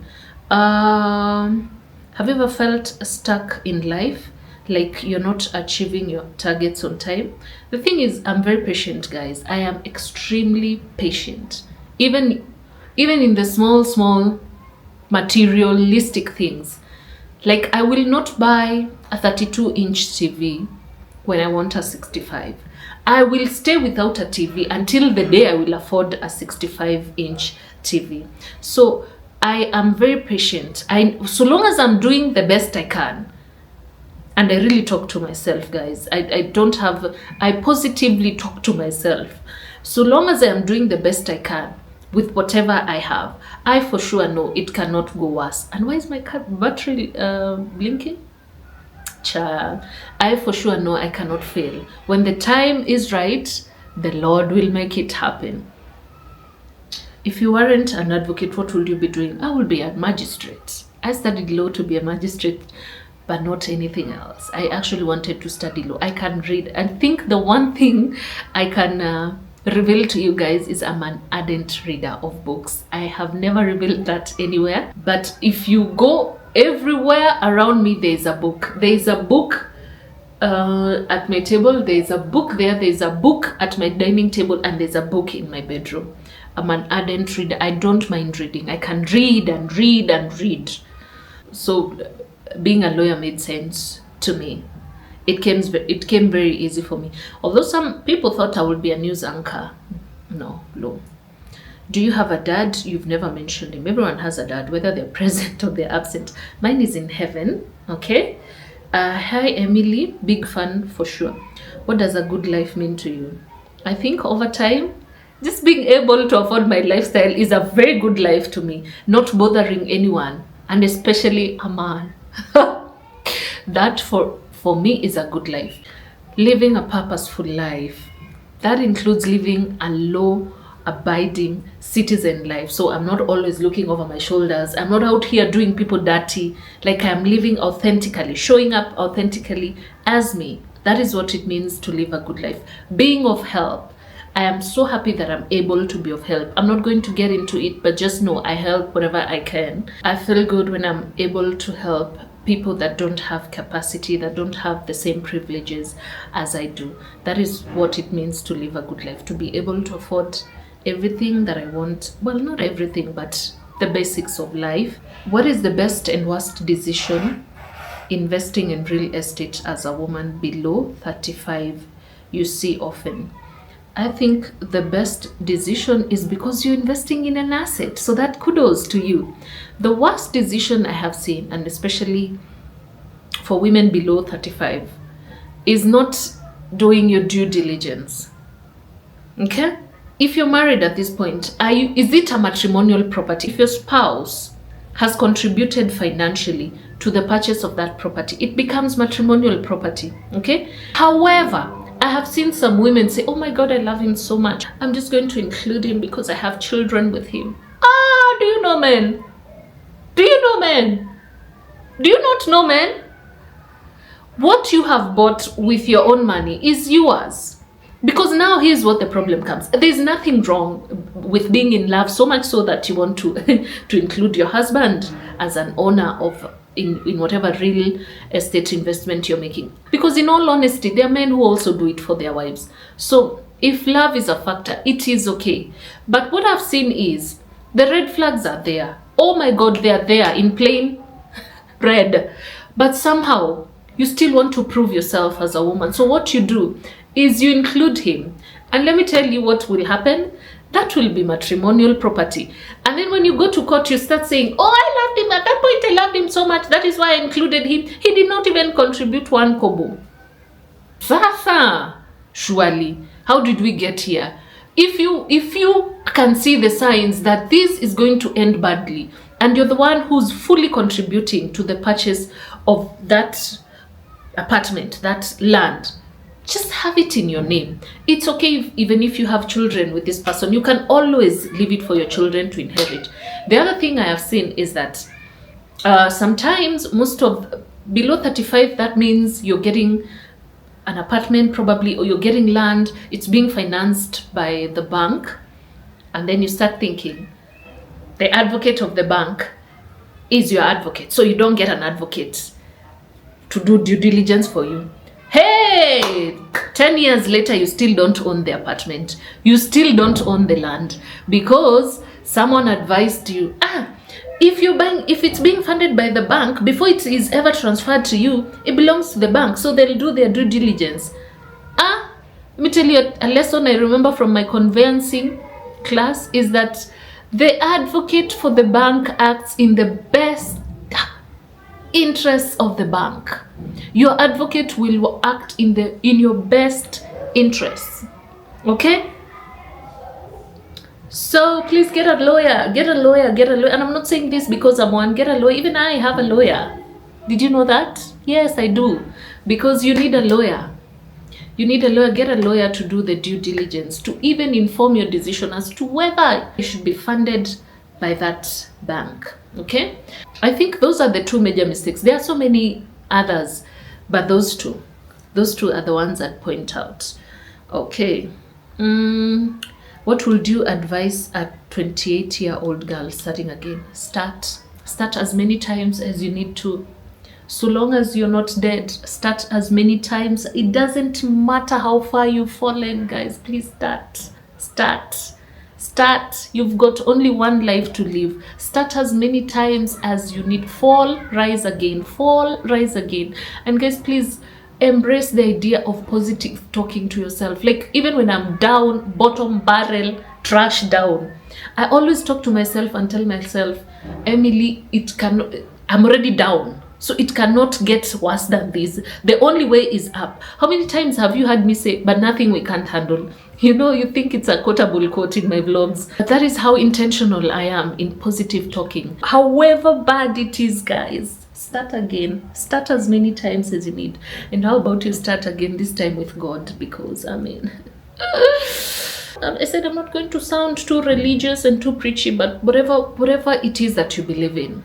Have you ever felt stuck in life, like you're not achieving your targets on time? The thing is, I'm very patient, guys. I am extremely patient, even in the small materialistic things. Like, I will not buy a 32-inch TV when I want a 65. I will stay without a TV until the day I will afford a 65-inch TV. So I am very patient. So long as I'm doing the best I can, and I really talk to myself, guys. I positively talk to myself. So long as I am doing the best I can with whatever I have, I for sure know it cannot go worse. And why is my battery blinking? Child, I for sure know I cannot fail. When the time is right, the Lord will make it happen. If you weren't an advocate, what would you be doing? I would be a magistrate. I studied law to be a magistrate, but not anything else. I actually wanted to study law. I can read. I think the one thing I can reveal to you guys is I'm an ardent reader of books. I have never revealed that anywhere. But if you go everywhere around me, there's a book. There's a book at my table. There's a book there. There's a book at my dining table. And there's a book in my bedroom. I'm an ardent reader. I don't mind reading. I can read and read and read. So being a lawyer made sense to me. It came very easy for me. Although some people thought I would be a news anchor. No. Do you have a dad? You've never mentioned him. Everyone has a dad, whether they're present or they're absent. Mine is in heaven. Okay. Hi, Emily. Big fan for sure. What does a good life mean to you? I think over time, Just being able to afford my lifestyle is a very good life to me. Not bothering anyone, and especially a man. That for me is a good life. Living a purposeful life, that includes living a low abiding citizen life. So I'm not always looking over my shoulders. I'm not out here doing people dirty. Like, I'm living authentically, showing up authentically as me. That is what it means to live a good life. Being of help. I am so happy that I'm able to be of help. I'm not going to get into it, but just know I help whatever I can. I feel good when I'm able to help people that don't have capacity, that don't have the same privileges as I do. That is what it means to live a good life, to be able to afford everything that I want. Well, not everything, but the basics of life. What is the best and worst decision investing in real estate as a woman below 35 you see often? I think the best decision is because you're investing in an asset. So that kudos to you. The worst decision I have seen, and especially for women below 35, is not doing your due diligence. Okay? If you're married at this point, is it a matrimonial property? If your spouse has contributed financially to the purchase of that property, it becomes matrimonial property. Okay? However, I have seen some women say, oh my God, I love him so much, I'm just going to include him because I have children with him. Do you know men? Do you know men? Do you not know men? What you have bought with your own money is yours. Because now here's what the problem comes. There's nothing wrong with being in love, so much so that you want to to include your husband as an owner of in whatever real estate investment you're making. Because in all honesty, there are men who also do it for their wives. So if love is a factor, it is okay. But what I've seen is the red flags are there. Oh my God, they are there in plain red. But somehow you still want to prove yourself as a woman. So what you do is you include him. And let me tell you what will happen. That will be matrimonial property. And then when you go to court, you start saying, oh, I loved him. At that point, I loved him so much. That is why I included him. He did not even contribute one kobo. Sasa, surely, how did we get here? If you can see the signs that this is going to end badly, and you're the one who's fully contributing to the purchase of that apartment, that land, just have it in your name. It's okay even if you have children with this person. You can always leave it for your children to inherit. The other thing I have seen is that sometimes most of below 35, that means you're getting an apartment probably, or you're getting land. It's being financed by the bank. And then you start thinking, the advocate of the bank is your advocate. So you don't get an advocate to do due diligence for you. Hey, 10 years later, you still don't own the apartment. You still don't own the land because someone advised you, if it's being funded by the bank, before it is ever transferred to you, it belongs to the bank. So they'll do their due diligence. Let me tell you a lesson I remember from my conveyancing class is that the advocate for the bank acts in the best interests of the bank. Your advocate will act in your best interests. Okay? So please get a lawyer. And I'm not saying this because I'm one. Get a lawyer. Even I have a lawyer. Did you know that? Yes, I do. Because you need a lawyer. You need a lawyer. Get a lawyer to do the due diligence, to even inform your decision as to whether it should be funded by that bank. Okay? I think those are the two major mistakes. There are so many others, but those two are the ones I'd point out. Okay. What would you advise a 28-year-old girl starting again? Start as many times as you need to. So long as you're not dead, start as many times. It doesn't matter how far you've fallen, guys. Please start. You've got only one life to live. Start as many times as you need. Fall, rise again. And guys, please embrace the idea of positive talking to yourself. Like, even when I'm down, bottom barrel, trash down, I always talk to myself and tell myself, Emily, I'm already down. So it cannot get worse than this. The only way is up. How many times have you heard me say, but nothing we can't handle? You know, you think it's a quotable quote in my vlogs. But that is how intentional I am in positive talking. However bad it is, guys, start again. Start as many times as you need. And how about you start again, this time with God? Because, I mean... I said I'm not going to sound too religious and too preachy, but whatever it is that you believe in,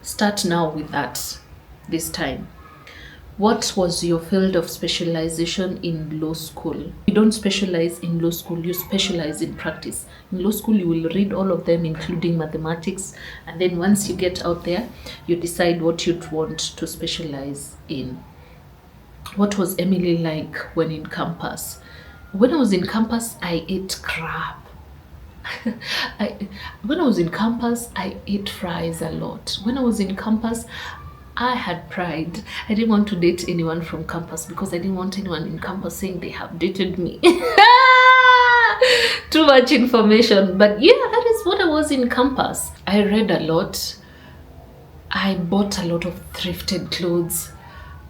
start now with that this time. What was your field of specialization in law school? You don't specialize in law school, you specialize in practice. In law school, you will read all of them, including mathematics, and then once you get out there, you decide what you'd want to specialize in. What was Emily like when in campus? When I was in campus, I ate crap. When I was in campus, I ate fries a lot. When I was in campus, I had pride. I didn't want to date anyone from campus because I didn't want anyone in campus saying they have dated me. Too much information. But yeah, that is what I was in campus. I read a lot. I bought a lot of thrifted clothes.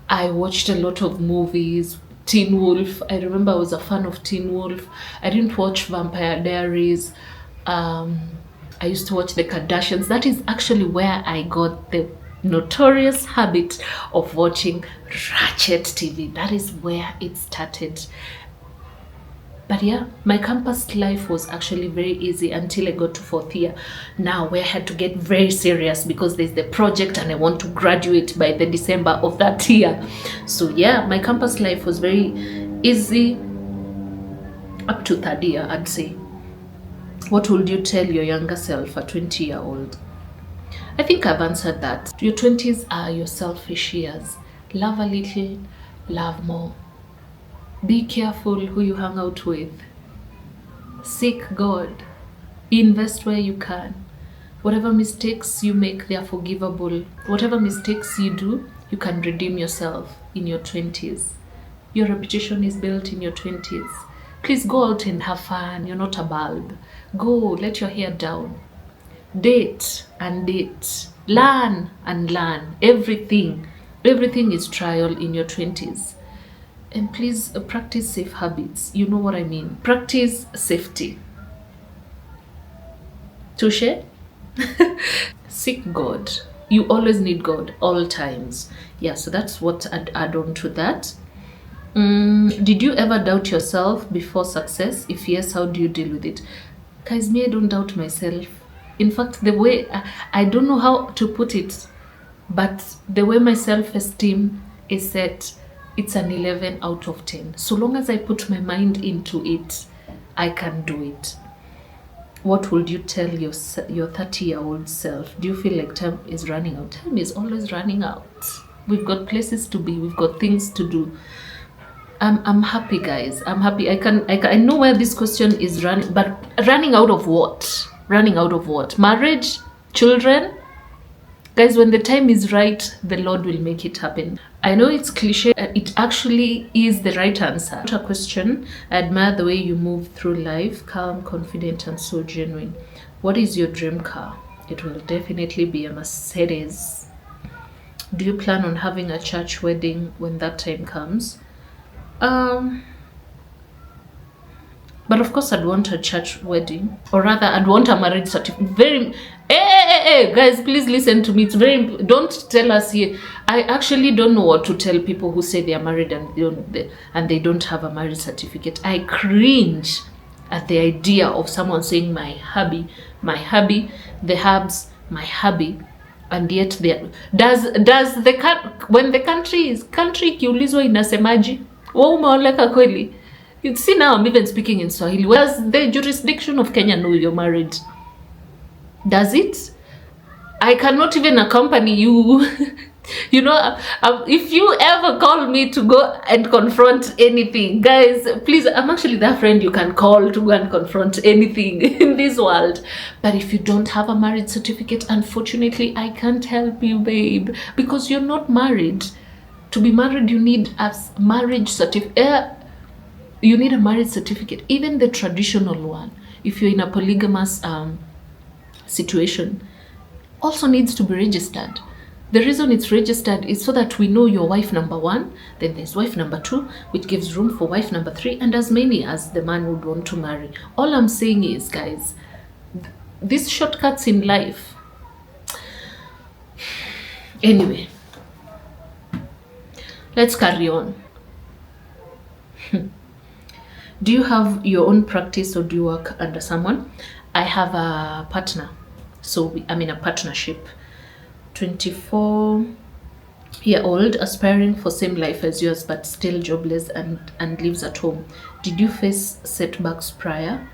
I watched a lot of movies. Teen Wolf. I remember I was a fan of Teen Wolf. I didn't watch Vampire Diaries. I used to watch the Kardashians. That is actually where I got the notorious habit of watching Ratchet TV. That is where it started. But yeah, my campus life was actually very easy until I got to 4th year. Now, where I had to get very serious because there's the project and I want to graduate by the December of that year. So yeah, my campus life was very easy up to 3rd year, I'd say. What would you tell your younger self, a 20-year-old? I think I've answered that. Your 20s are your selfish years. Love a little, love more. Be careful who you hang out with. Seek God. Invest where you can. Whatever mistakes you make, they are forgivable. Whatever mistakes you do, you can redeem yourself in your 20s. Your reputation is built in your 20s. Please go out and have fun. You're not a bulb. Go, let your hair down. Date and date. Learn and learn. Everything is trial in your 20s. And please practice safe habits. You know what I mean. Practice safety. Touche? Seek God. You always need God, all times. Yeah, so that's what I'd add on to that. Did you ever doubt yourself before success? If yes, how do you deal with it? Guys, me, I don't doubt myself. In fact, the way, I don't know how to put it, but the way my self-esteem is set, it's an 11 out of 10. So long as I put my mind into it, I can do it. What would you tell your 30-year-old self? Do you feel like time is running out? Time is always running out. We've got places to be. We've got things to do. I'm happy, guys. I'm happy. I know where this question is running, but running out of what? Running out of what? Marriage? Children? Guys, when the time is right, the Lord will make it happen. I know it's cliche. It actually is the right answer. A question. I admire the way you move through life, calm, confident, and so genuine. What is your dream car? It will definitely be a Mercedes. Do you plan on having a church wedding when that time comes? But of course, I'd want a church wedding, or rather, I'd want a marriage certificate. Hey, guys, please listen to me. It's very. Don't tell us here. I actually don't know what to tell people who say they are married and they don't have a marriage certificate. I cringe at the idea of someone saying my hubby, the hubs, my hubby, and yet they when the country kiulizwa inasemaji, wewe umeoleka kweli? You see, now I'm even speaking in Swahili. Does the jurisdiction of Kenya know you're married? Does it? I cannot even accompany you. You know, if you ever call me to go and confront anything, guys, please, I'm actually that friend you can call to go and confront anything in this world. But if you don't have a marriage certificate, unfortunately, I can't help you, babe, because you're not married. To be married, you need a marriage certificate. You need a marriage certificate, even the traditional one. If you're in a polygamous situation, also needs to be registered. The reason it's registered is so that we know your wife number one, then there's wife number two, which gives room for wife number three, and as many as the man would want to marry. All I'm saying is, guys, these shortcuts in life. Anyway, let's carry on. Do you have your own practice or do you work under someone? I have a partner, so I'm in a partnership. 24-year-old, aspiring for same life as yours, but still jobless and lives at home. Did you face setbacks prior?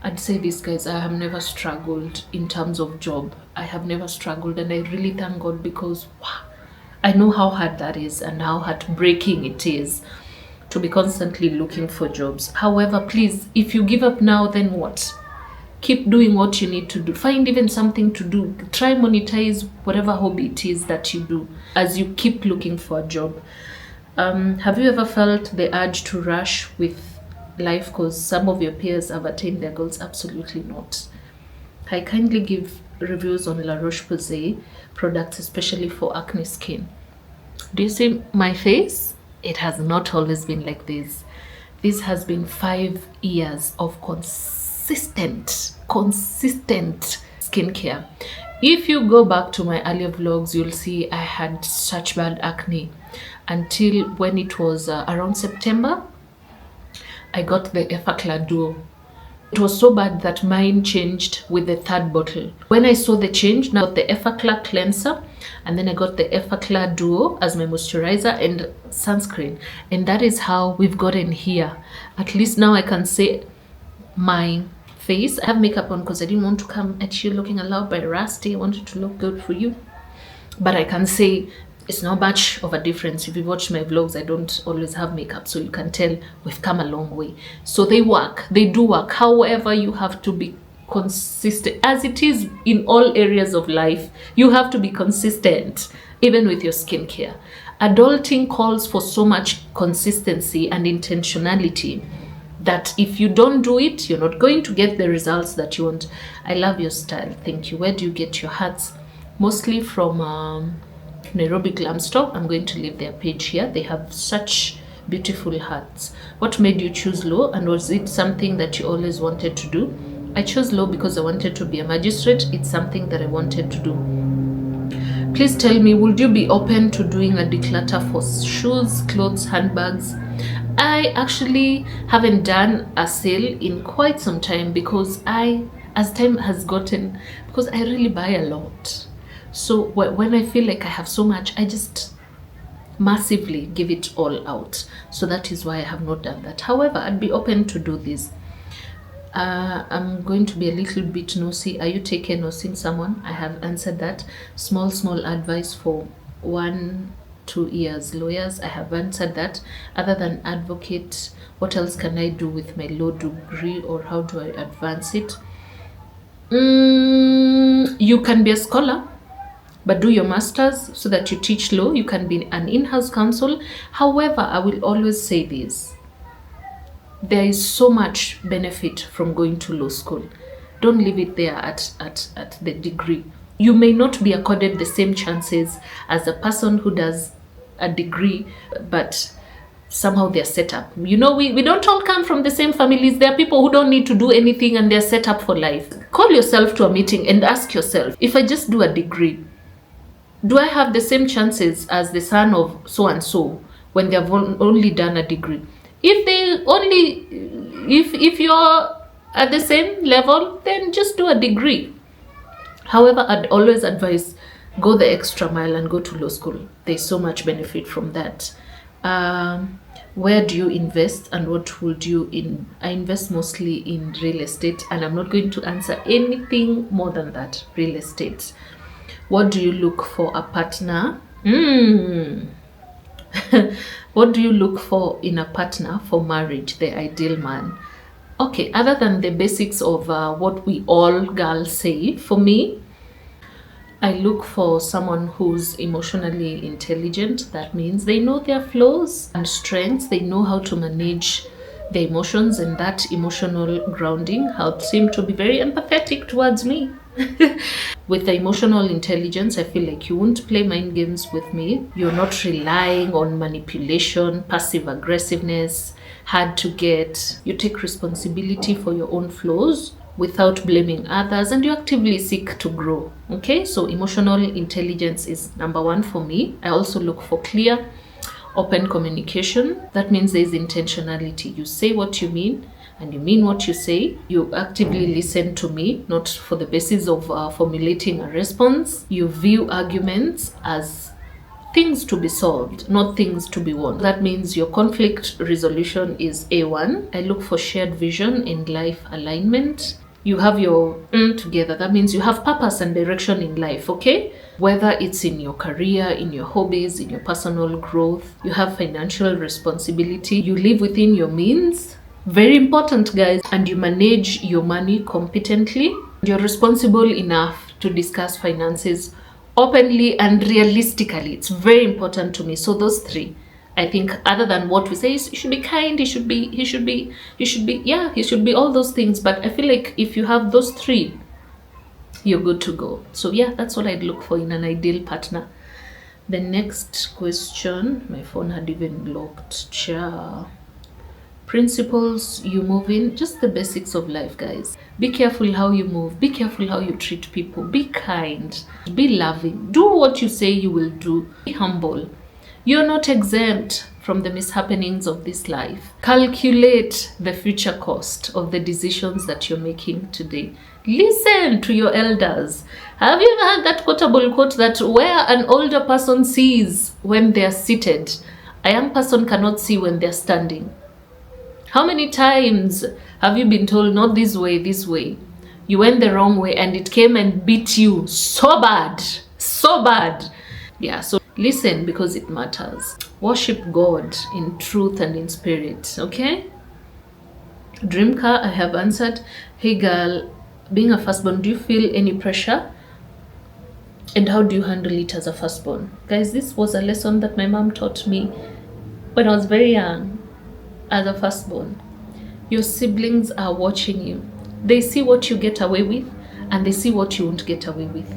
I'd say this, guys, I have never struggled in terms of job. I have never struggled, and I really thank God, because wow, I know how hard that is and how heartbreaking it is to be constantly looking for jobs. However, please, if you give up now, then what? Keep doing what you need to do. Find even something to do. Try monetize whatever hobby it is that you do as you keep looking for a job. Have you ever felt the urge to rush with life because some of your peers have attained their goals? Absolutely not. I kindly give reviews on La Roche-Posay products, especially for acne skin. Do you see my face? It has not always been like this. This has been 5 years of consistent skincare. If you go back to my earlier vlogs, you'll see I had such bad acne until when it was around September, I got the Effaclar Duo. It was so bad that mine changed with the 3rd bottle. When I saw the change, now I got the Effaclar cleanser, and then I got the Effaclar Duo as my moisturizer and sunscreen. And that is how we've gotten here. At least now I can say my face. I have makeup on because I didn't want to come at you looking a little bit rusty. I wanted to look good for you. But I can say it's not much of a difference. If you watch my vlogs, I don't always have makeup, so you can tell we've come a long way. So they work, they do work. However, you have to be consistent, as it is in all areas of life. You have to be consistent, even with your skincare. Adulting calls for so much consistency and intentionality that if you don't do it, you're not going to get the results that you want. I love your style, thank you. Where do you get your hats? Mostly from Nairobi Glam Store. I'm going to leave their page here. They have such beautiful hats. What made you choose law, and was it something that you always wanted to do? I chose law because I wanted to be a magistrate. It's something that I wanted to do. Please tell me, would you be open to doing a declutter for shoes, clothes, handbags? I actually haven't done a sale in quite some time because as time has gotten, because I really buy a lot. So when I feel like I have so much, I just massively give it all out. So that is why I have not done that. However, I'd be open to do this. I'm going to be a little bit nosy. Are you taken or seeing someone? I have answered that. Small advice for 1-2 years lawyers. I have answered that. Other than advocate, what else can I do with my law degree, or how do I advance it? You can be a scholar, but do your masters so that you teach law. You can be an in-house counsel. However, I will always say this: there is so much benefit from going to law school. Don't leave it there at the degree. You may not be accorded the same chances as a person who does a degree, but somehow they're set up. You know, we don't all come from the same families. There are people who don't need to do anything and they're set up for life. Call yourself to a meeting and ask yourself, if I just do a degree, do I have the same chances as the son of so-and-so when they've only done a degree? If you're at the same level, then just do a degree. However, I'd always advise, go the extra mile and go to law school. There's so much benefit from that. Where do you invest and what would you I invest mostly in real estate, and I'm not going to answer anything more than that. Real estate. What do you look for a partner? What do you look for in a partner for marriage, the ideal man? Okay, other than the basics of what we all girls say, for me, I look for someone who's emotionally intelligent. That means they know their flaws and strengths. They know how to manage their emotions, and that emotional grounding helps him to be very empathetic towards me. With the emotional intelligence, I feel like you won't play mind games with me. You're not relying on manipulation, passive aggressiveness, hard to get. You take responsibility for your own flaws without blaming others, and you actively seek to grow. Okay, so emotional intelligence is number one for me. I also look for clear, open communication. That means there's intentionality. You say what you mean, and you mean what you say. You actively listen to me, not for the basis of formulating a response. You view arguments as things to be solved, not things to be won. That means your conflict resolution is A1. I look for shared vision and life alignment. You have your together. That means you have purpose and direction in life, okay? Whether it's in your career, in your hobbies, in your personal growth. You have financial responsibility. You live within your means. Very important, guys. And you manage your money competently. You're responsible enough to discuss finances openly and realistically. It's very important to me. So those three, I think, other than what we say, is he should be kind, he should be all those things. But I feel like if you have those three, you're good to go. So yeah, that's what I'd look for in an ideal partner. The next question, my phone had even locked. Principles you move in, just the basics of life, guys. Be careful how you move, be careful how you treat people, be kind, be loving, do what you say you will do, be humble. You're not exempt from the mishappenings of this life. Calculate the future cost of the decisions that you're making today. Listen to your elders. Have you ever heard that quotable quote that where an older person sees when they're seated, a young person cannot see when they're standing? How many times have you been told, not this way, this way? You went the wrong way and it came and beat you so bad, so bad. Yeah, so listen, because it matters. Worship God in truth and in spirit, okay? Dream car, I have answered. Hey girl, being a firstborn, do you feel any pressure? And how do you handle it as a firstborn? Guys, this was a lesson that my mom taught me when I was very young. As a firstborn, your siblings are watching you. They see what you get away with, and they see what you won't get away with.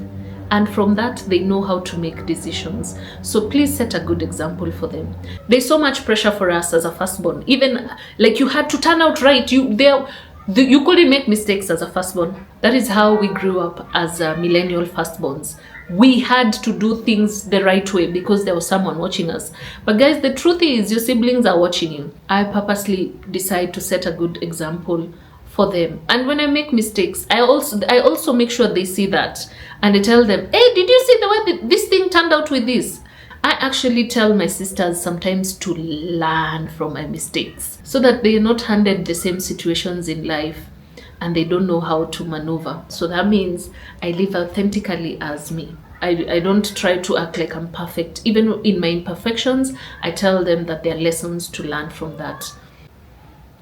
And from that, they know how to make decisions. So please set a good example for them. There's so much pressure for us as a firstborn. Even like you had to turn out right. You couldn't make mistakes as a firstborn. That is how we grew up as millennial firstborns. We had to do things the right way because there was someone watching us. But guys, the truth is your siblings are watching you. I purposely decide to set a good example for them. And when I make mistakes, I also make sure they see that. And I tell them, hey, did you see the way this thing turned out with this? I actually tell my sisters sometimes to learn from my mistakes so that they are not handed the same situations in life and they don't know how to maneuver. So that means I live authentically as me. I don't try to act like I'm perfect. Even in my imperfections, I tell them that there are lessons to learn from that.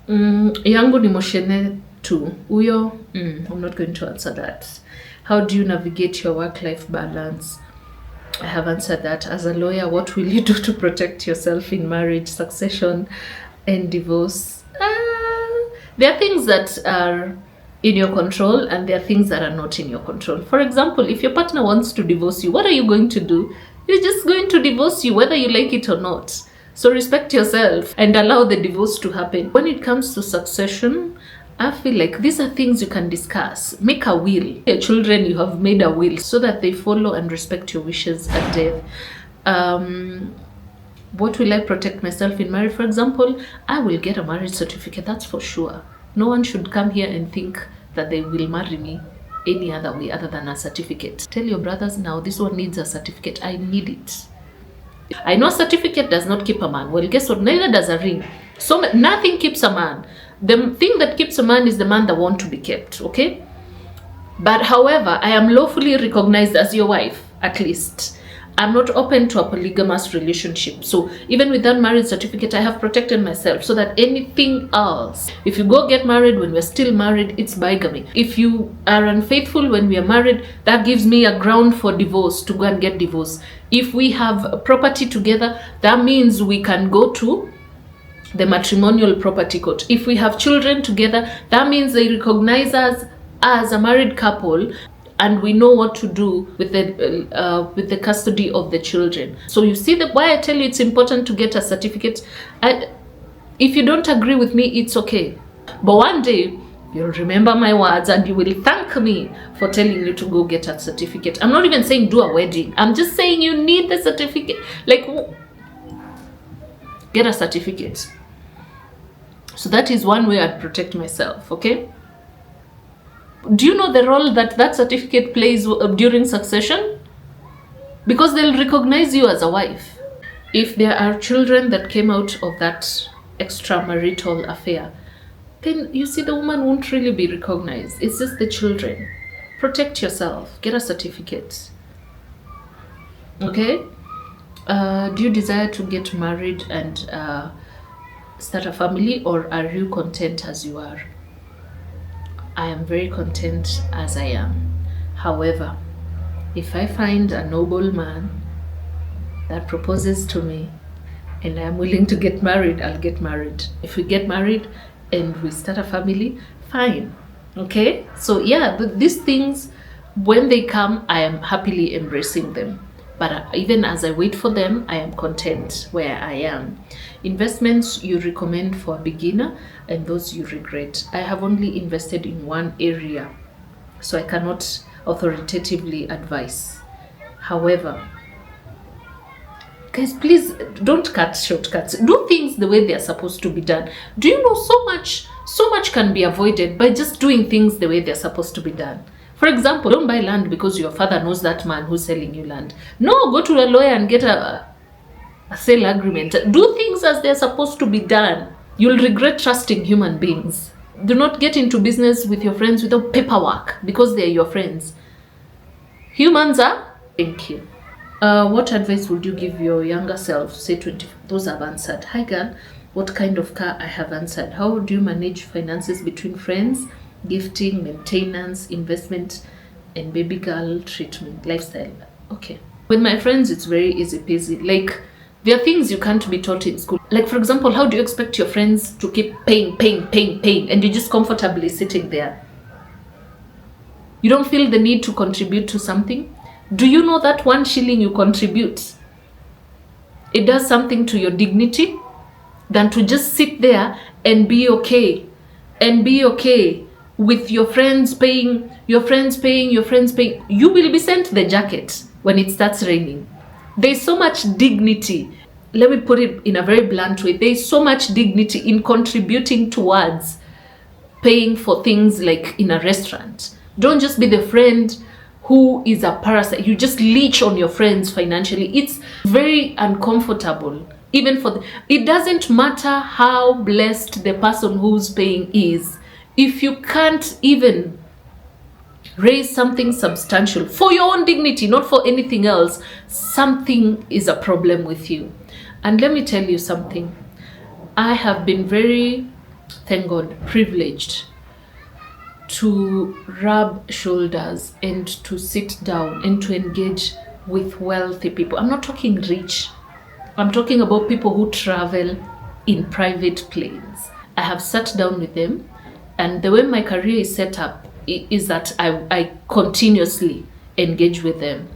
Yangu ni moshene tu. Uyo, I'm not going to answer that. How do you navigate your work-life balance? I have answered that. As a lawyer, what will you do to protect yourself in marriage, succession, and divorce? There are things that are in your control and there are things that are not in your control. For example, if your partner wants to divorce you, what are you going to do? You're just going to divorce you whether you like it or not. So respect yourself and allow the divorce to happen. When it comes to succession, I feel like these are things you can discuss. Make a will. Your children, you have made a will so that they follow and respect your wishes at death. What will I protect myself in marriage? For example, I will get a marriage certificate, that's for sure. No one should come here and think that they will marry me any other way other than a certificate. Tell your brothers now, this one needs a certificate. I need it. I know a certificate does not keep a man. Well, guess what? Neither does a ring. So nothing keeps a man. The thing that keeps a man is the man that wants to be kept, okay? But however, I am lawfully recognized as your wife, at least. I'm not open to a polygamous relationship. So even with that marriage certificate, I have protected myself so that anything else, if you go get married when we're still married, it's bigamy. If you are unfaithful when we are married, that gives me a ground for divorce, to go and get divorced. If we have property together, that means we can go to the matrimonial property court. If we have children together, that means they recognize us as a married couple, and we know what to do with the custody of the children. So you see why I tell you it's important to get a certificate. If you don't agree with me, it's okay. But one day, you'll remember my words and you will thank me for telling you to go get a certificate. I'm not even saying do a wedding. I'm just saying you need the certificate. Like, get a certificate. So that is one way I'd protect myself, okay? Do you know the role that certificate plays during succession? Because they'll recognize you as a wife. If there are children that came out of that extramarital affair, then you see the woman won't really be recognized. It's just the children. Protect yourself. Get a certificate. Okay? Do you desire to get married and start a family, or are you content as you are? I am very content as I am. However, if I find a noble man that proposes to me and I am willing to get married, I'll get married. If we get married and we start a family, fine. Okay? So yeah, these things, when they come, I am happily embracing them. But even as I wait for them, I am content where I am. Investments you recommend for a beginner and those you regret. I have only invested in one area, so I cannot authoritatively advise. However, guys, please don't cut shortcuts. Do things the way they are supposed to be done. Do you know so much can be avoided by just doing things the way they're supposed to be done? For example, don't buy land because your father knows that man who's selling you land. No, go to a lawyer and get a sale agreement. Do things as they're supposed to be done. You'll regret trusting human beings. Do not get into business with your friends without paperwork because they're your friends. Humans are. Thank you. What advice would you give your younger self? Say 20. Those have answered. Hi girl, what kind of car? I have answered. How do you manage finances between friends, gifting, maintenance, investment, and baby girl treatment, lifestyle? Okay. With my friends, it's very easy peasy. Like, there are things you can't be taught in school. Like, for example, how do you expect your friends to keep paying, and you're just comfortably sitting there? You don't feel the need to contribute to something? Do you know that 1 shilling you contribute, it does something to your dignity than to just sit there and be okay with your friends paying. You will be sent the jacket when it starts raining. There's so much dignity. Let me put it in a very blunt way. There's so much dignity in contributing towards paying for things like in a restaurant. Don't just be the friend who is a parasite. You just leech on your friends financially. It's very uncomfortable. Even for it doesn't matter how blessed the person who's paying is. If you can't even raise something substantial for your own dignity, not for anything else, something is a problem with you. And let me tell you something. I have been very, thank God, privileged to rub shoulders and to sit down and to engage with wealthy people. I'm not talking rich. I'm talking about people who travel in private planes. I have sat down with them, and the way my career is set up is that I continuously engage with them.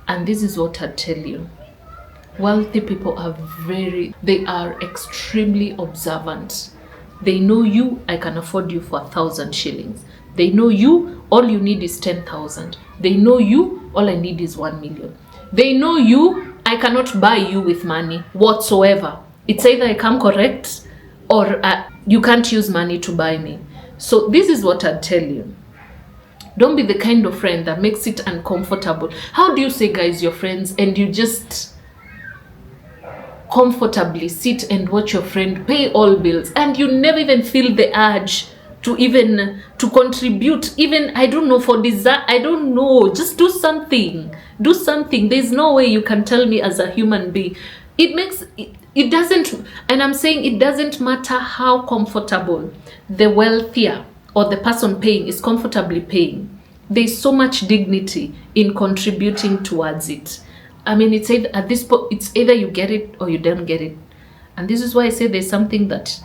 And this is what I tell you. Wealthy people are they are extremely observant. They know you, I can afford you for 1,000 shillings. They know you, all you need is 10,000. They know you, all I need is 1 million. They know you, I cannot buy you with money whatsoever. It's either I come correct or you can't use money to buy me. So this is what I'd tell you. Don't be the kind of friend that makes it uncomfortable. How do you say, guys, you're friends and you just comfortably sit and watch your friend pay all bills and you never even feel the urge to contribute, even, I don't know, for desire, I don't know, just do something. There's no way you can tell me as a human being. It doesn't, and I'm saying it doesn't matter how comfortable the wealthier or the person paying is comfortably paying. There's so much dignity in contributing towards it. I mean, it's either, at this point, it's either you get it or you don't get it. And this is why I say there's something that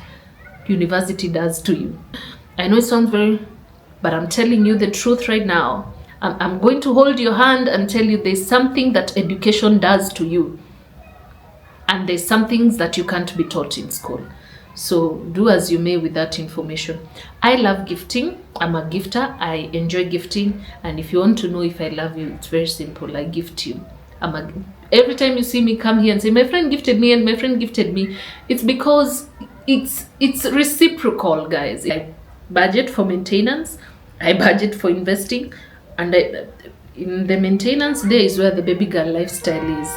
university does to you. I know it sounds very, but I'm telling you the truth right now. I'm going to hold your hand and tell you there's something that education does to you. And there's some things that you can't be taught in school. So do as you may with that information. I love gifting. I'm a gifter. I enjoy gifting. And if you want to know if I love you, it's very simple. I gift you. Every time you see me come here and say, my friend gifted me and my friend gifted me, it's because it's reciprocal, guys. I budget for maintenance. I budget for investing. And in the maintenance, there is where the baby girl lifestyle is.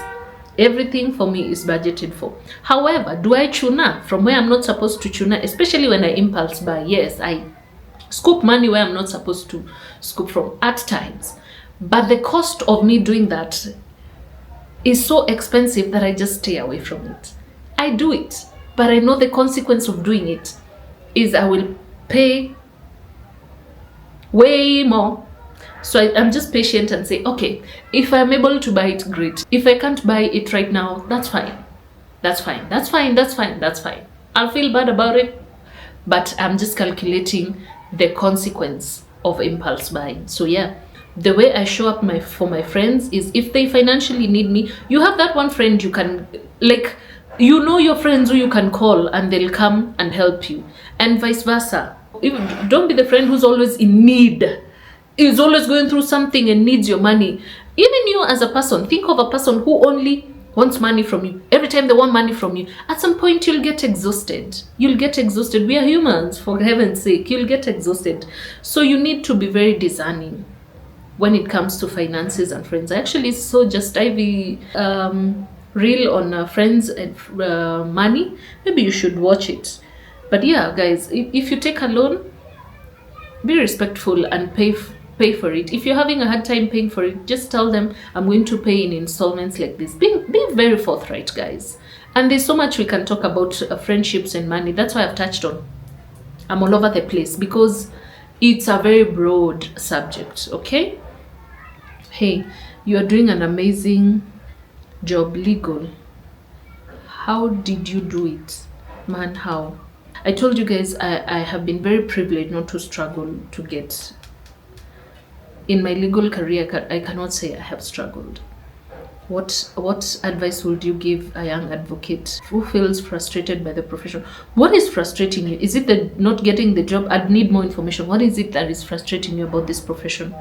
Everything for me is budgeted for. However, do I tuna from where I'm not supposed to tuna, especially when I impulse buy? Yes, I scoop money where I'm not supposed to scoop from at times. But the cost of me doing that is so expensive that I just stay away from it. I do it, but I know the consequence of doing it is I will pay way more. So I'm just patient and say, okay, if I'm able to buy it, great. If I can't buy it right now, that's fine. That's fine. That's fine. That's fine. That's fine. I'll feel bad about it, but I'm just calculating the consequence of impulse buying. So yeah, the way I show up for my friends is if they financially need me, you have that one friend you can, like, you know your friends who you can call and they'll come and help you, and vice versa. Don't be the friend who's always in need, is always going through something and needs your money. Even you as a person, think of a person who only wants money from you. Every time they want money from you, at some point you'll get exhausted. You'll get exhausted. We are humans, for heaven's sake. You'll get exhausted. So you need to be very discerning when it comes to finances and friends. I actually saw just Ivy reel on friends and money. Maybe you should watch it. But yeah, guys, if you take a loan, be respectful and pay for it. If you're having a hard time paying for it, just tell them I'm going to pay in installments like this. Be very forthright, guys. And there's so much we can talk about friendships and money. That's why I've touched on. I'm all over the place because it's a very broad subject, okay? Hey, you're doing an amazing job, legal. How did you do it? Man, how? I told you guys I have been very privileged not to struggle to get in my legal career. I cannot say I have struggled. What advice would you give a young advocate who feels frustrated by the profession? What is frustrating you? Is it the not getting the job? I'd need more information. What is it that is frustrating you about this profession?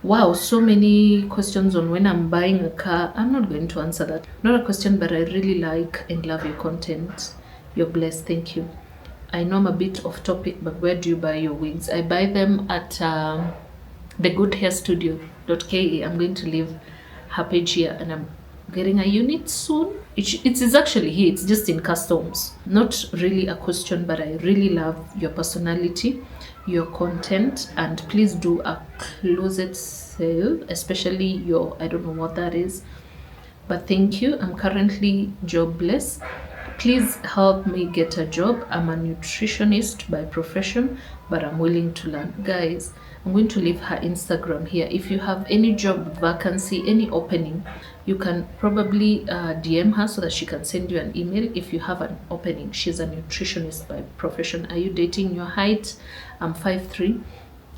Wow, so many questions on when I'm buying a car. I'm not going to answer that. Not a question, but I really like and love your content. You're blessed. Thank you. I know I'm a bit off topic, but where do you buy your wigs? I buy them at thegoodhairstudio.ke. I'm going to leave her page here, and I'm getting a unit soon. It's actually here. It's just in customs. Not really a question, but I really love your personality, your content, and please do a closet sale, especially your, I don't know what that is, but thank you. I'm currently jobless. Please help me get a job. I'm a nutritionist by profession, but I'm willing to learn. Guys, I'm going to leave her Instagram here. If you have any job vacancy, any opening, you can probably DM her so that she can send you an email if you have an opening. She's a nutritionist by profession. Are you dating? Your height? I'm 5'3".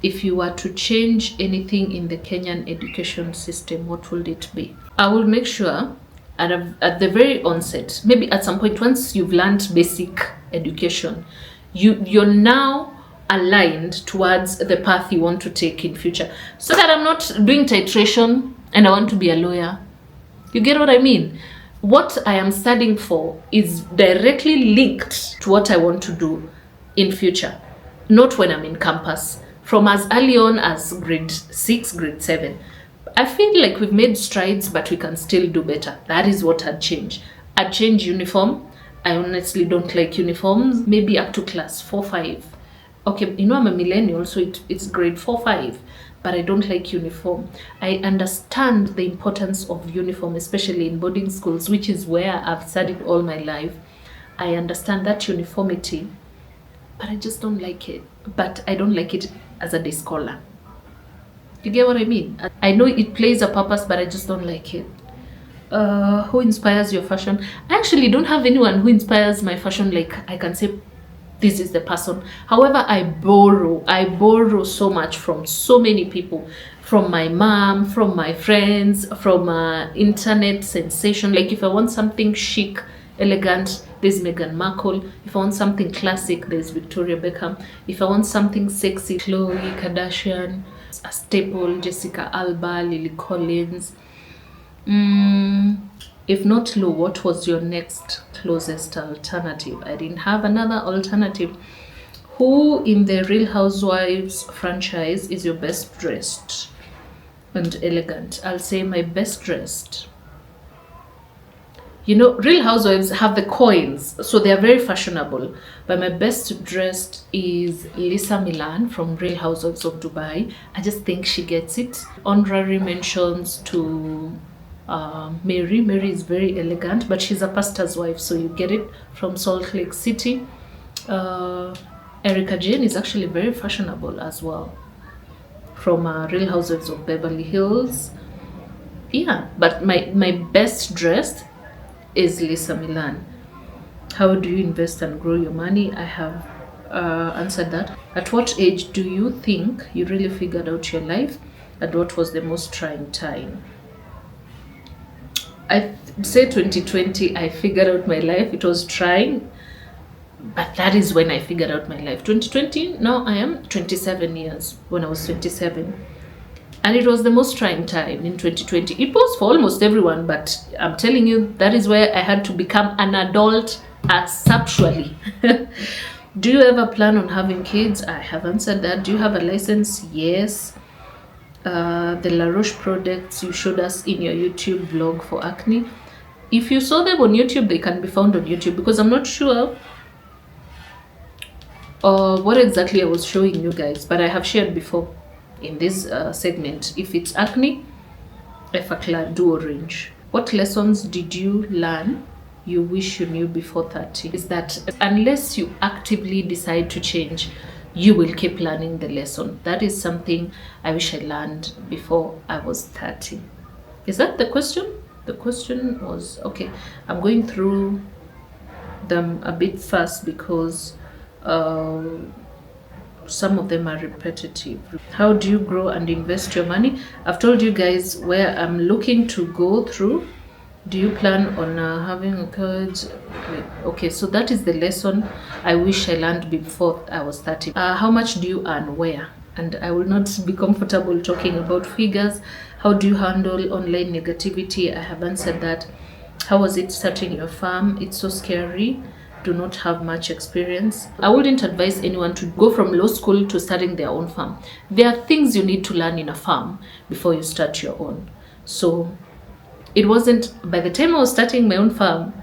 If you were to change anything in the Kenyan education system, what would it be? I will make sure at the very onset, maybe at some point, once you've learned basic education, you're now aligned towards the path you want to take in future, so that I'm not doing titration and I want to be a lawyer. You get what I mean? What I am studying for is directly linked to what I want to do in future, not when I'm in campus. From as early on as grade 6, grade 7. I feel like we've made strides, but we can still do better. That is what I'd change. I'd change uniform. I honestly don't like uniforms. Maybe up to class 4, 5. Okay, you know I'm a millennial, so it's grade 4, 5. But I don't like uniform. I understand the importance of uniform, especially in boarding schools, which is where I've studied all my life. I understand that uniformity, but I just don't like it. But I don't like it as a day scholar. You get what I mean? I know it plays a purpose, but I just don't like it. Who inspires your fashion? I actually don't have anyone who inspires my fashion, like I can say this is the person. However, I borrow so much from so many people, from my mom, from my friends, from internet sensation. Like if I want something chic, elegant, there's Meghan Markle. If I want something classic, there's Victoria Beckham. If I want something sexy, Khloe Kardashian. A staple, Jessica Alba, Lily Collins. If not Lou, what was your next closest alternative? I didn't have another alternative. Who in the Real Housewives franchise is your best dressed and elegant? I'll say my best dressed. You know, Real Housewives have the coins, so they are very fashionable. But my best dressed is Lisa Milan from Real Housewives of Dubai. I just think she gets it. Honorary mentions to Mary. Mary is very elegant, but she's a pastor's wife, so you get it, from Salt Lake City. Erica Jane is actually very fashionable as well, from Real Housewives of Beverly Hills. Yeah, but my best dressed is Lisa Milan. How do you invest and grow your money? I have answered that. At what age do you think you really figured out your life, and what was the most trying time? I say 2020, I figured out my life. It was trying, but that is when I figured out my life. 2020, now I am 27 years, when I was 27. And it was the most trying time in 2020. It was for almost everyone, but I'm telling you, that is where I had to become an adult asexually. Do you ever plan on having kids? I have answered that. Do you have a license? Yes. The La Roche products you showed us in your YouTube vlog for acne. If you saw them on YouTube, they can be found on YouTube, because I'm not sure what exactly I was showing you guys, but I have shared before in this segment. If it's acne, Effaclar Do Orange. What lessons did you learn you wish you knew before 30? Is that unless you actively decide to change, you will keep learning the lesson. That is something I wish I learned before I was 30. Is that the question? The question was, okay, I'm going through them a bit fast because some of them are repetitive. How do you grow and invest your money? I've told you guys where I'm looking to go through. Do you plan on having a card? Okay, so that is the lesson I wish I learned before I was 30. How much do you earn where? And I will not be comfortable talking about figures. How do you handle online negativity? I have answered that. How was it starting your farm? It's so scary. Do not have much experience. I wouldn't advise anyone to go from law school to starting their own farm. There are things you need to learn in a farm before you start your own. So it wasn't, by the time I was starting my own farm,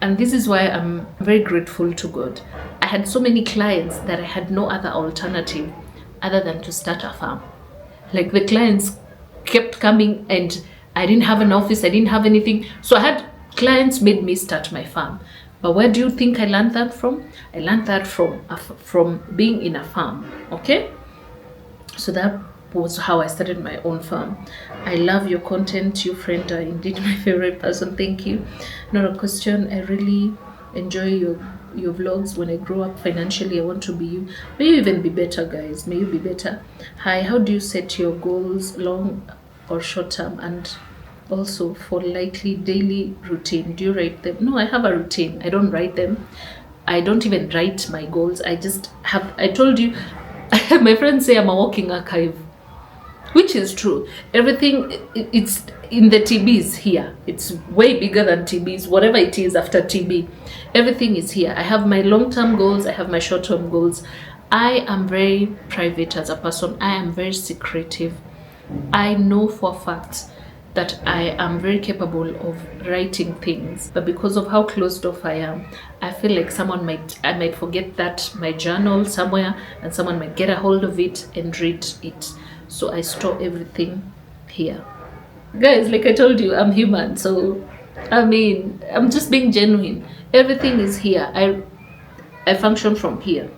and this is why I'm very grateful to God, I had so many clients that I had no other alternative other than to start a farm. Like the clients kept coming and I didn't have an office, I didn't have anything. So I had clients made me start my farm. But where do you think I learned that from? I learned that from being in a farm, okay? So that was how I started my own farm. I love your content. You friend are indeed my favorite person. Thank you. Not a question. I really enjoy your vlogs. When I grow up financially, I want to be you. May you even be better, guys. May you be better. Hi, how do you set your goals, long or short term? And also for likely daily routine, do you write them? No, I have a routine. I don't write them. I don't even write my goals. I just have, I told you, my friends say I'm a walking archive, which is true. Everything, it's in the TBs here. It's way bigger than TBs, whatever it is after TB. Everything is here. I have my long-term goals. I have my short-term goals. I am very private as a person. I am very secretive. I know for a fact that I am very capable of writing things, but because of how closed off I am, I feel like I might forget that my journal somewhere, and someone might get a hold of it and read it. So I store everything here. Guys, like I told you, I'm human, so I mean, I'm just being genuine. Everything is here. I function from here.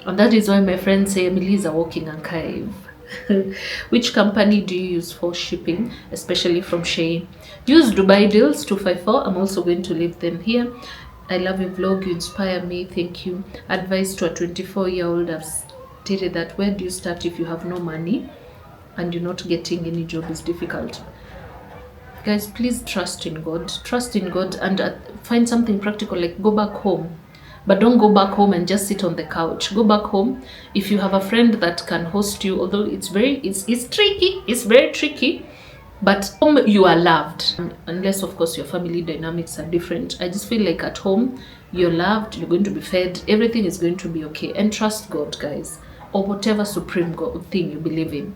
And that is why my friends say Emily is a walking archive. Which company do you use for shipping, especially from Shein? Use Dubai Deals 254. I'm also going to leave them here. I love your vlog. You inspire me. Thank you. Advice to a 24-year-old. I've stated that where do you start if you have no money and you're not getting any job is difficult. Guys, please trust in God. Trust in God and find something practical, like go back home. But don't go back home and just sit on the couch. Go back home. If you have a friend that can host you, although it's tricky, it's very tricky, but home you are loved. Unless, of course, your family dynamics are different. I just feel like at home, you're loved, you're going to be fed, everything is going to be okay. And trust God, guys, or whatever supreme God thing you believe in.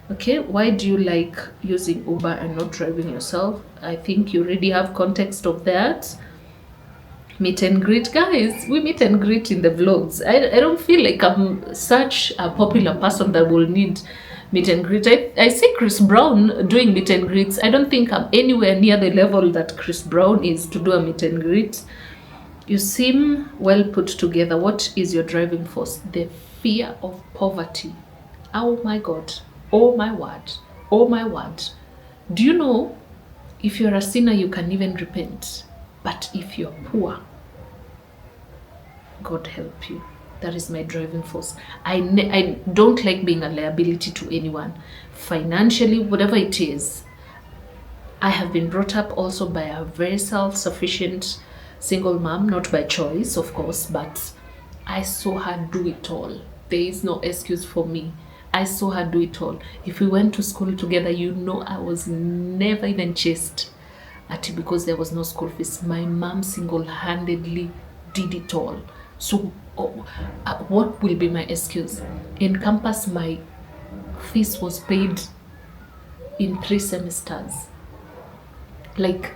Okay, why do you like using Uber and not driving yourself? I think you already have context of that. Meet and greet, guys. We meet and greet in the vlogs. I don't feel like I'm such a popular person that will need meet and greet. I see Chris Brown doing meet and greets. I don't think I'm anywhere near the level that Chris Brown is to do a meet and greet. You seem well put together. What is your driving force? The fear of poverty. Oh my God. Oh my word. Oh my word. Do you know, if you're a sinner, you can even repent. But if you're poor, God help you. That is my driving force. I don't like being a liability to anyone. Financially, whatever it is. I have been brought up also by a very self-sufficient single mom, not by choice, of course, but I saw her do it all. There is no excuse for me. I saw her do it all. If we went to school together, you know I was never even chased because there was no school fees. My mom single-handedly did it all. So what will be my excuse? In campus, my fees was paid in 3 semesters. Like,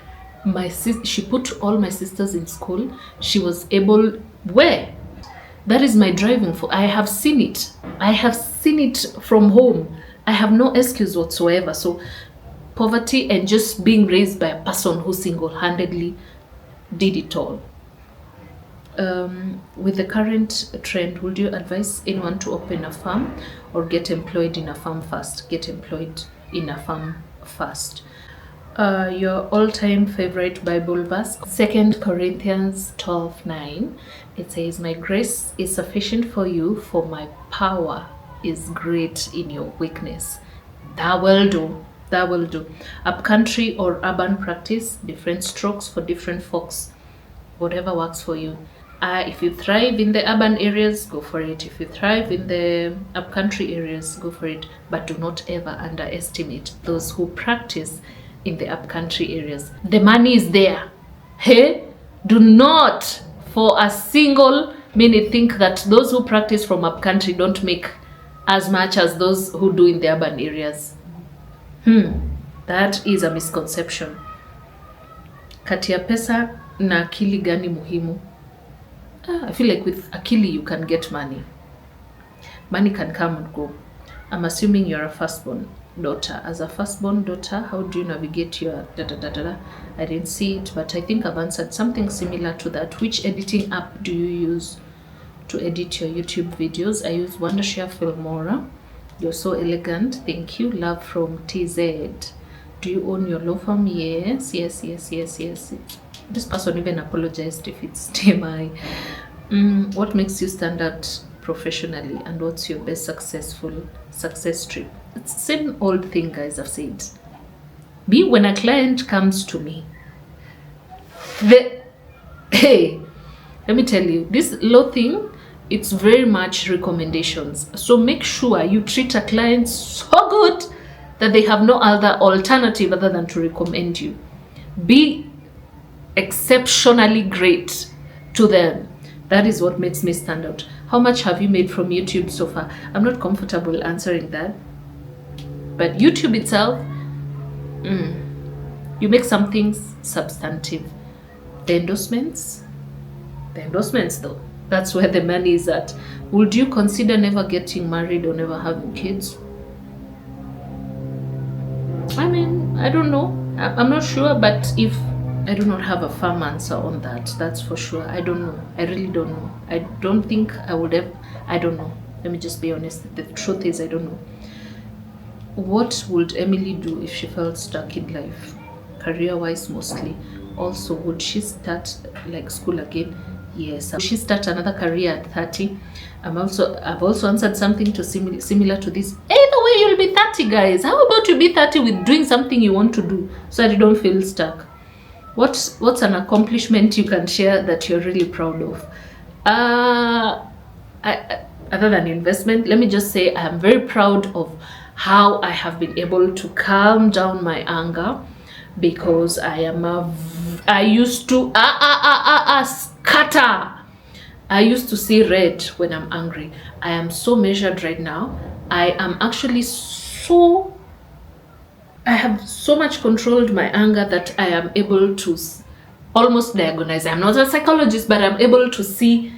she put all my sisters in school. She was able, where? That is my driving for. I have seen it. I have seen it from home. I have no excuse whatsoever. So poverty and just being raised by a person who single-handedly did it all. With the current trend, would you advise anyone to open a farm or get employed in a farm first? Get employed in a farm first. Your all-time favorite Bible verse, 2 Corinthians 12:9. It says, my grace is sufficient for you, for my power is great in your weakness. That will do. That will do. Upcountry or urban practice, different strokes for different folks. Whatever works for you. If you thrive in the urban areas, go for it. If you thrive in the upcountry areas, go for it. But do not ever underestimate those who practice in the upcountry areas. The money is there. Hey, do not for a single minute think that those who practice from upcountry don't make as much as those who do in the urban areas. That is a misconception. Kati ya pesa na akili gani muhimu? I feel like with akili you can get money. Money can come and go. I'm assuming you're a firstborn daughter. As a firstborn daughter, how do you navigate your I didn't see it, but I think I've answered something similar to that. Which editing app do you use to edit your YouTube videos? I use Wondershare Filmora. You're so elegant. Thank you. Love from TZ. Do you own your law firm? Yes. This person even apologized if it's TMI. What makes you stand out professionally, and what's your best success trip? It's the same old thing, guys. I've said. When a client comes to me, hey, let me tell you, this law thing, it's very much recommendations. So make sure you treat a client so good that they have no other alternative other than to recommend you. Be exceptionally great to them. That is what makes me stand out. How much have you made from YouTube so far? I'm not comfortable answering that. But YouTube itself, you make something substantive. The endorsements though, that's where the money is at. Would you consider never getting married or never having kids? I mean, I don't know. I'm not sure, but if I do not have a firm answer on that, that's for sure. I don't know. I really don't know. I don't think I would have. I don't know. Let me just be honest. The truth is, I don't know. What would Emily do if she felt stuck in life? Career-wise mostly. Also, would she start like school again? Yes. Would she start another career at 30? I've also answered something to similar to this. Either way, you'll be 30, guys. How about you be 30 with doing something you want to do so that you don't feel stuck? What's an accomplishment you can share that you're really proud of? Other than investment, let me just say I am very proud of how I have been able to calm down my anger, because I used to scatter. I used to see red when I'm angry. I am so measured right now. I have so much controlled my anger that I am able to almost diagnose. I'm not a psychologist, but I'm able to see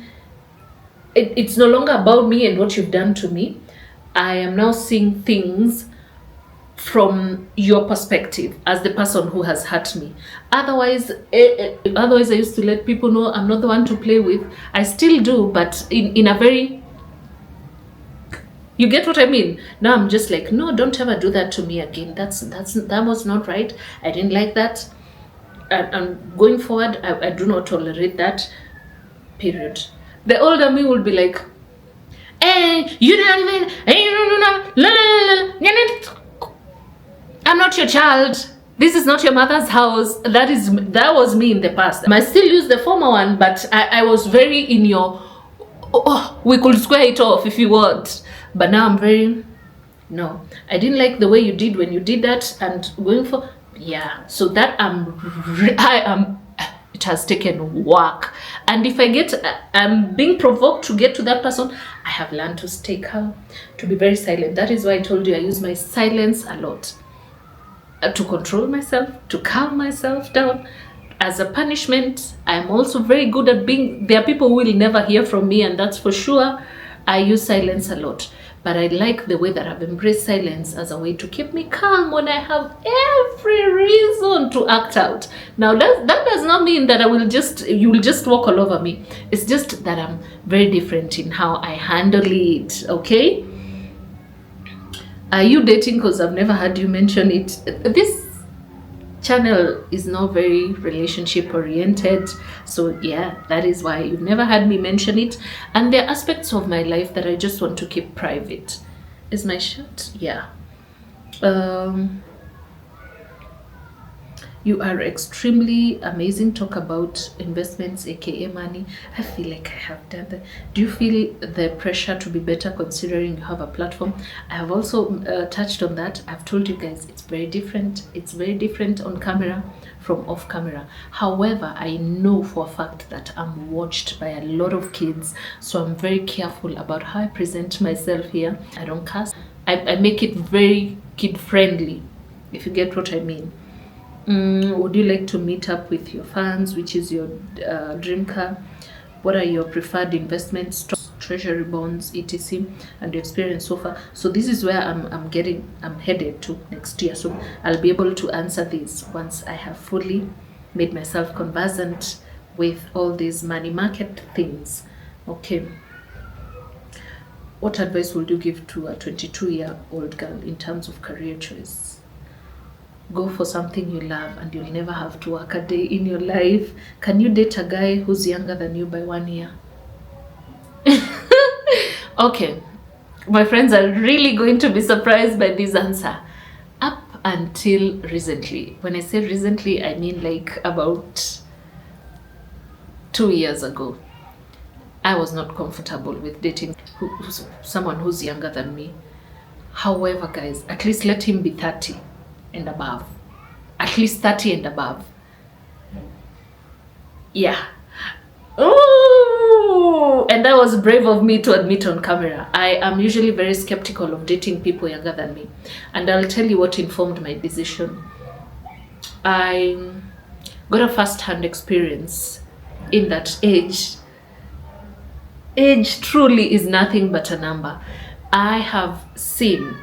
it's no longer about me and what you've done to me. I am now seeing things from your perspective as the person who has hurt me. Otherwise I used to let people know I'm not the one to play with. I still do, but in a very, you get what I mean? Now I'm just like, no, don't ever do that to me again. That was not right. I didn't like that. And going forward, I do not tolerate that. Period. The older me would be like, hey, you don't even, I'm not your child. This is not your mother's house. That was me in the past. I still use the former one, but I was very in your, we could square it off if you want. But now I'm very, no, I didn't like the way you did when you did that, and going for, yeah. So that it has taken work. And if I'm being provoked to get to that person, I have learned to stay calm, to be very silent. That is why I told you I use my silence a lot. To control myself, to calm myself down. As a punishment, I'm also very good at there are people who will never hear from me, and that's for sure. I use silence a lot. But I like the way that I've embraced silence as a way to keep me calm when I have every reason to act out. Now, that does not mean that you will just walk all over me. It's just that I'm very different in how I handle it, okay? Are you dating? Because I've never heard you mention it. This channel is not very relationship oriented, so yeah, that is why you've never had me mention it. And there are aspects of my life that I just want to keep private. Is my shirt? Yeah. You are extremely amazing. Talk about investments, aka money. I feel like I have done that. Do you feel the pressure to be better considering you have a platform? I have also touched on that. I've told you guys it's very different. It's very different on camera from off camera. However, I know for a fact that I'm watched by a lot of kids, so I'm very careful about how I present myself here. I don't cuss. I make it very kid friendly, if you get what I mean. Would you like to meet up with your fans? Which is your dream car? What are your preferred investments, stocks, treasury bonds, etc., and your experience so far? So this is where I'm headed to next year. So I'll be able to answer these once I have fully made myself conversant with all these money market things. Okay. What advice would you give to a 22-year-old girl in terms of career choice? Go for something you love and you'll never have to work a day in your life. Can you date a guy who's younger than you by 1 year? Okay, my friends are really going to be surprised by this answer. Up until recently, when I say recently, I mean like about 2 years ago, I was not comfortable with dating someone who's younger than me. However, guys, at least let him be 30 and above. At least 30 and above. Yeah. Ooh! And that was brave of me to admit on camera. I am usually very skeptical of dating people younger than me. And I'll tell you what informed my decision. I got a first-hand experience in that age truly is nothing but a number. I have seen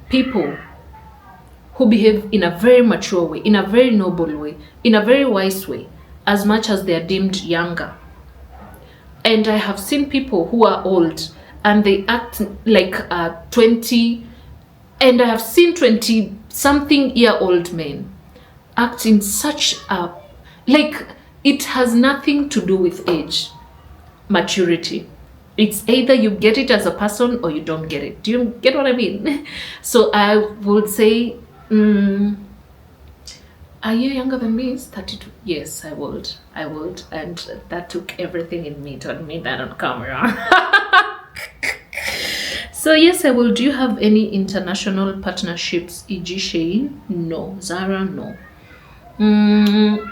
people who behave in a very mature way, in a very noble way, in a very wise way, as much as they are deemed younger. And I have seen people who are old and they act like 20, And I have seen 20-something-year-old men act in such a, like, it has nothing to do with age, maturity. It's either you get it as a person or you don't get it. Do you get what I mean? So I would say, are you younger than me? Is 32? Yes, I would. And that took everything in me to admit that on camera. So yes, I will. Do you have any international partnerships, e.g. Shein? No. Zara? No.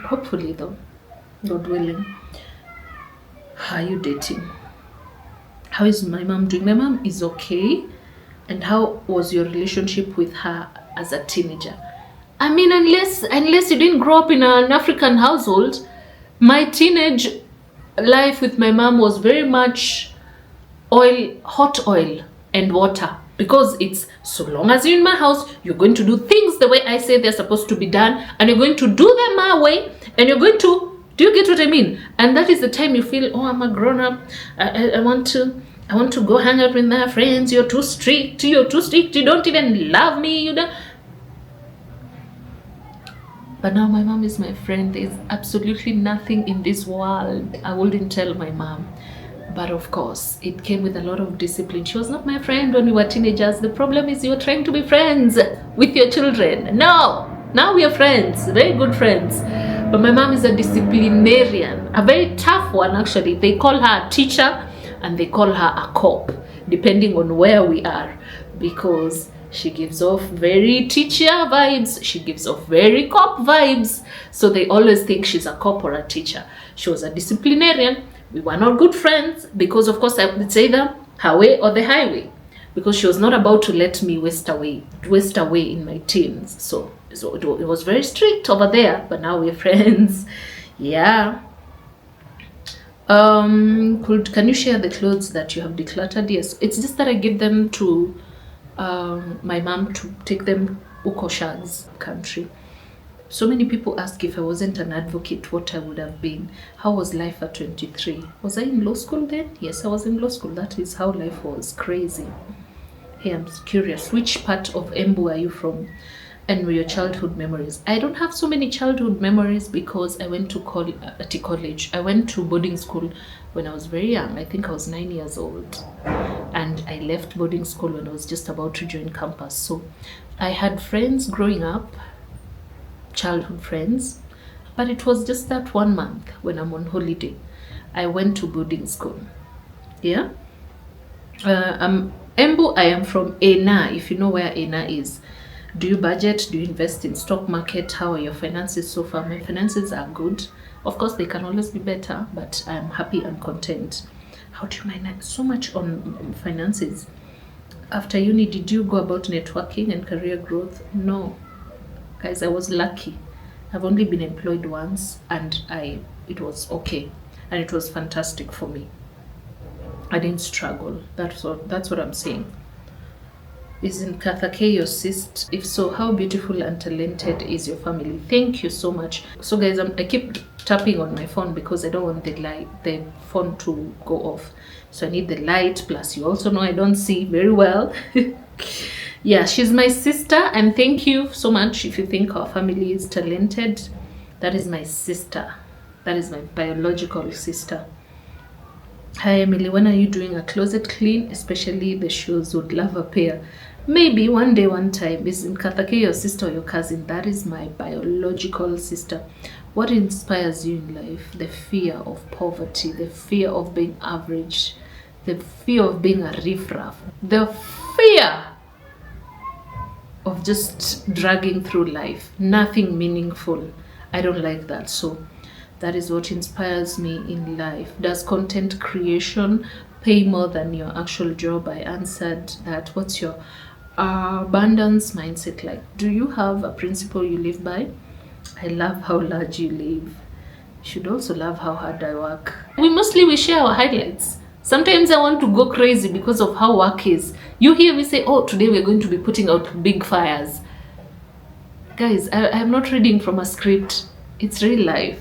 Hopefully though, God willing. How are you dating? How is my mom doing? My mom is okay. And how was your relationship with her as a teenager? I mean, unless you didn't grow up in an African household, my teenage life with my mom was very much hot oil and water, because it's, so long as you're in my house, you're going to do things the way I say they're supposed to be done, and you're going to do them my way, and you're going to, do you get what I mean? And that is the time you feel, oh, I'm a grown-up, I want to go hang out with my friends. You're too strict, you don't even love me, you know. But now my mom is my friend. There's absolutely nothing in this world I wouldn't tell my mom. But of course, it came with a lot of discipline. She was not my friend when we were teenagers. The problem is you're trying to be friends with your children. No, now we are friends, very good friends. But my mom is a disciplinarian, a very tough one actually. They call her a teacher and they call her a cop, depending on where we are, because she gives off very teacher vibes, she gives off very cop vibes. So they always think she's a cop or a teacher. She was a disciplinarian. We were not good friends because, of course, I would say the her way or the highway, because she was not about to let me waste away in my teens. So it was very strict over there, but now we're friends. Yeah. Can you share the clothes that you have decluttered? Yes, it's just that I give them to my mom to take them Ukosha's country. So many people ask if I wasn't an advocate, what I would have been. How was life at 23? Was I in law school then? Yes, I was in law school. That is how life was. Crazy. Hey, I'm curious. Which part of Embu are you from? And your childhood memories? I don't have so many childhood memories because I went to college. I went to boarding school when I was very young. I think I was 9 years old. And I left boarding school when I was just about to join campus. So I had friends growing up, childhood friends, but it was just that 1 month when I'm on holiday. I went to boarding school. Yeah. Embu, I am from Ena, if you know where Ena is. Do you budget? Do you invest in stock market? How are your finances so far? My finances are good. Of course, they can always be better, but I'm happy and content. How do you manage so much on finances? After uni, did you go about networking and career growth? No. Guys, I was lucky. I've only been employed once, and it was okay. And it was fantastic for me. I didn't struggle. That's what I'm saying. Is Nkathake your sister? If so, how beautiful and talented is your family? Thank you so much. So guys, I keep tapping on my phone because I don't want the phone to go off. So I need the light, plus you also know I don't see very well. Yeah, she's my sister, and thank you so much if you think our family is talented. That is my sister. That is my biological sister. Hi Emily, when are you doing a closet clean? Especially the shoes, would love a pair. Maybe one day, one time. Is Nkathake your sister or your cousin? That is my biological sister. What inspires you in life? The fear of poverty, the fear of being average, the fear of being a riffraff, the fear of just dragging through life, nothing meaningful. I don't like that. So that is what inspires me in life. Does content creation pay more than your actual job? I answered that. What's your abundance mindset like? Do you have a principle you live by? I love how large you live. You should also love how hard I work. We share our highlights. Sometimes I want to go crazy because of how work is. You hear me say, oh, today we're going to be putting out big fires. Guys, I'm not reading from a script. It's real life.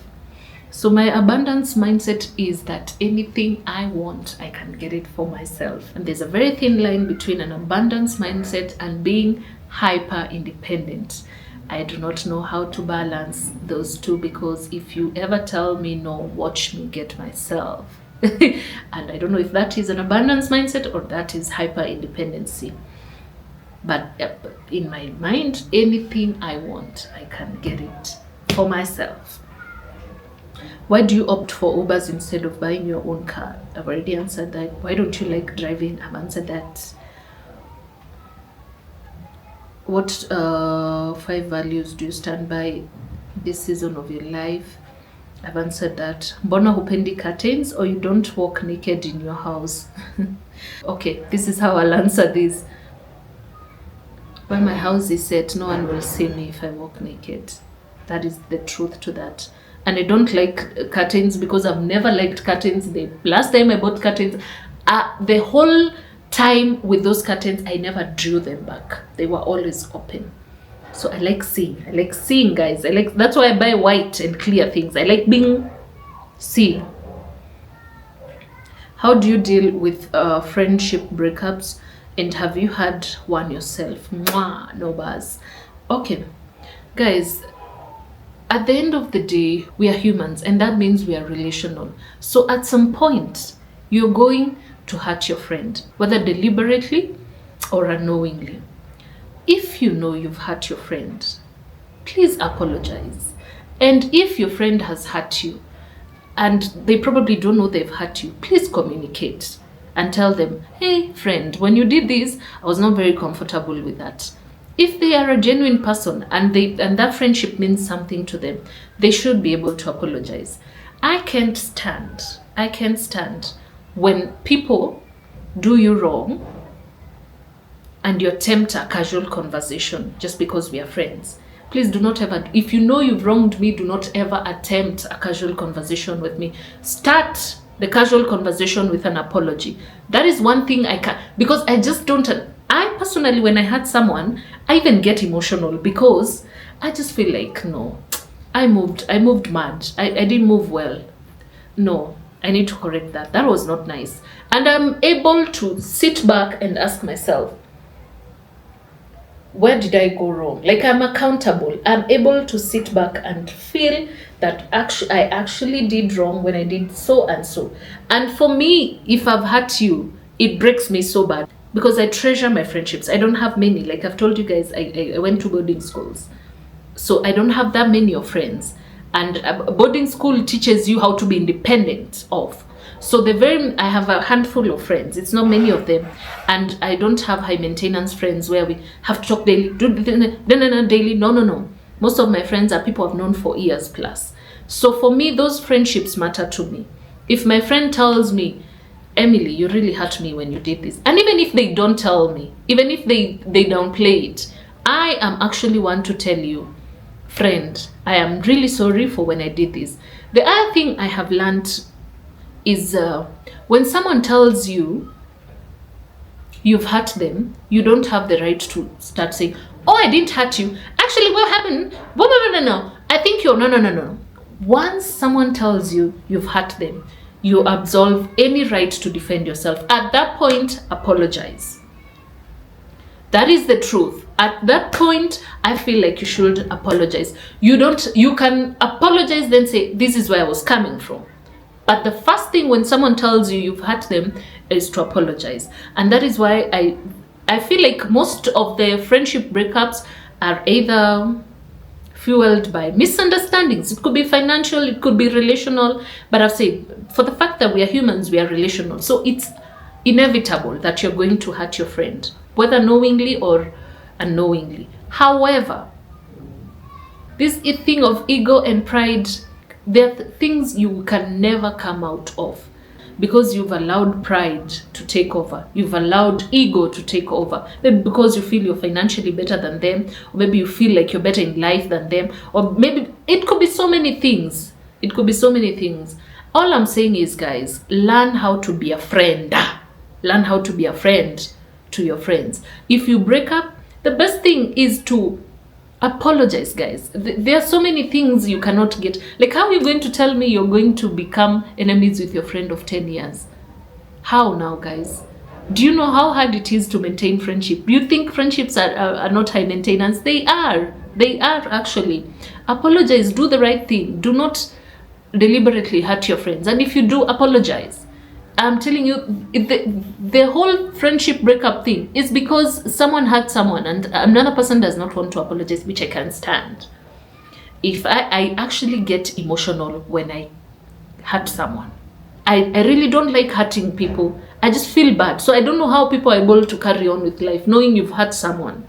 So my abundance mindset is that anything I want, I can get it for myself. And there's a very thin line between an abundance mindset and being hyper independent. I do not know how to balance those two, because if you ever tell me no, watch me get myself. And I don't know if that is an abundance mindset or that is hyper independency. But in my mind, anything I want, I can get it for myself. Why do you opt for Ubers instead of buying your own car? I've already answered that. Why don't you like driving? I've answered that. What 5 values do you stand by this season of your life? I've answered that. Mbona hupendi curtains, or you don't walk naked in your house? Okay, this is how I'll answer this. When my house is set, no one will see me if I walk naked. That is the truth to that. And I don't like curtains because I've never liked curtains. The last time I bought curtains, the whole time with those curtains, I never drew them back. They were always open. So I like seeing. I like seeing, guys. That's why I buy white and clear things. I like seeing. How do you deal with friendship breakups? And have you had one yourself? Mwah, no buzz. Okay, guys, at the end of the day, we are humans, and that means we are relational. So at some point, you're going to hurt your friend, whether deliberately or unknowingly. If you know you've hurt your friend, please apologize. And if your friend has hurt you and they probably don't know they've hurt you, please communicate and tell them, hey friend, when you did this, I was not very comfortable with that. If they are a genuine person and that friendship means something to them, they should be able to apologize. I can't stand when people do you wrong and you attempt a casual conversation just because we are friends. Please do not ever, if you know you've wronged me, do not ever attempt a casual conversation with me. Start the casual conversation with an apology. That is one thing I can, because I just don't, I personally, when I hurt someone, I even get emotional because I just feel like, no, I moved mad. I didn't move well. No, I need to correct that. That was not nice. And I'm able to sit back and ask myself, where did I go wrong? Like, I'm accountable. I'm able to sit back and feel that I actually did wrong when I did so and so. And for me, if I've hurt you, it breaks me so bad because I treasure my friendships. I don't have many. Like I've told you guys, I went to boarding schools. So I don't have that many of friends. And boarding school teaches you how to be independent of. So I have a handful of friends. It's not many of them. And I don't have high maintenance friends where we have to talk daily. Daily. No. Most of my friends are people I've known for years plus. So for me, those friendships matter to me. If my friend tells me, Emily, you really hurt me when you did this. And even if they don't tell me, even if they downplay it, I am actually one to tell you, friend, I am really sorry for when I did this. The other thing I have learned is when someone tells you you've hurt them, you don't have the right to start saying, oh, I didn't hurt you. Actually, what happened? No. I think you're, no. Once someone tells you you've hurt them, you absolve any right to defend yourself. At that point, apologize. That is the truth. At that point, I feel like you should apologize. You can apologize, then say, this is where I was coming from. But the first thing when someone tells you you've hurt them is to apologize. And that is why I feel like most of the friendship breakups are either fueled by misunderstandings. It could be financial, it could be relational. But I've said, for the fact that we are humans, we are relational. So it's inevitable that you're going to hurt your friend, whether knowingly or unknowingly. However, this thing of ego and pride, there are things you can never come out of because you've allowed pride to take over. You've allowed ego to take over. Maybe because you feel you're financially better than them, or maybe you feel like you're better in life than them, or maybe it could be so many things. It could be so many things. All I'm saying is, guys, learn how to be a friend. Learn how to be a friend to your friends. If you break up, the best thing is to apologize, guys. There are so many things you cannot get. Like, how are you going to tell me you're going to become enemies with your friend of 10 years? How now, guys? Do you know how hard it is to maintain friendship? Do you think friendships are not high maintenance? They are. They are actually. Apologize. Do the right thing. Do not deliberately hurt your friends. And if you do, apologize. I'm telling you, the whole friendship breakup thing is because someone hurt someone and another person does not want to apologize, which I can't stand. If I actually get emotional when I hurt someone. I really don't like hurting people. I just feel bad. So I don't know how people are able to carry on with life knowing you've hurt someone.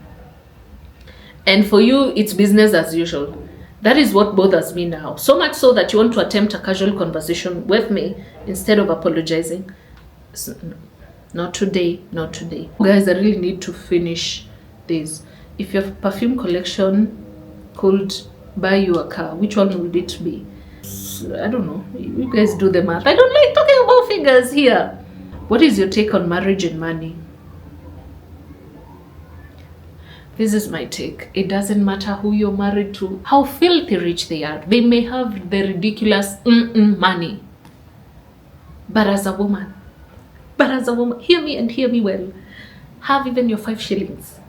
And for you, it's business as usual. That is what bothers me now. So much so that you want to attempt a casual conversation with me instead of apologizing. So, not today, not today. Guys, I really need to finish this. If your perfume collection could buy you a car, which one would it be? I don't know. You guys do the math. I don't like talking about figures here. What is your take on marriage and money? This is my take. It doesn't matter who you're married to, how filthy rich they are. They may have the ridiculous money. But as a woman, hear me and hear me well. Have even your 5 shillings.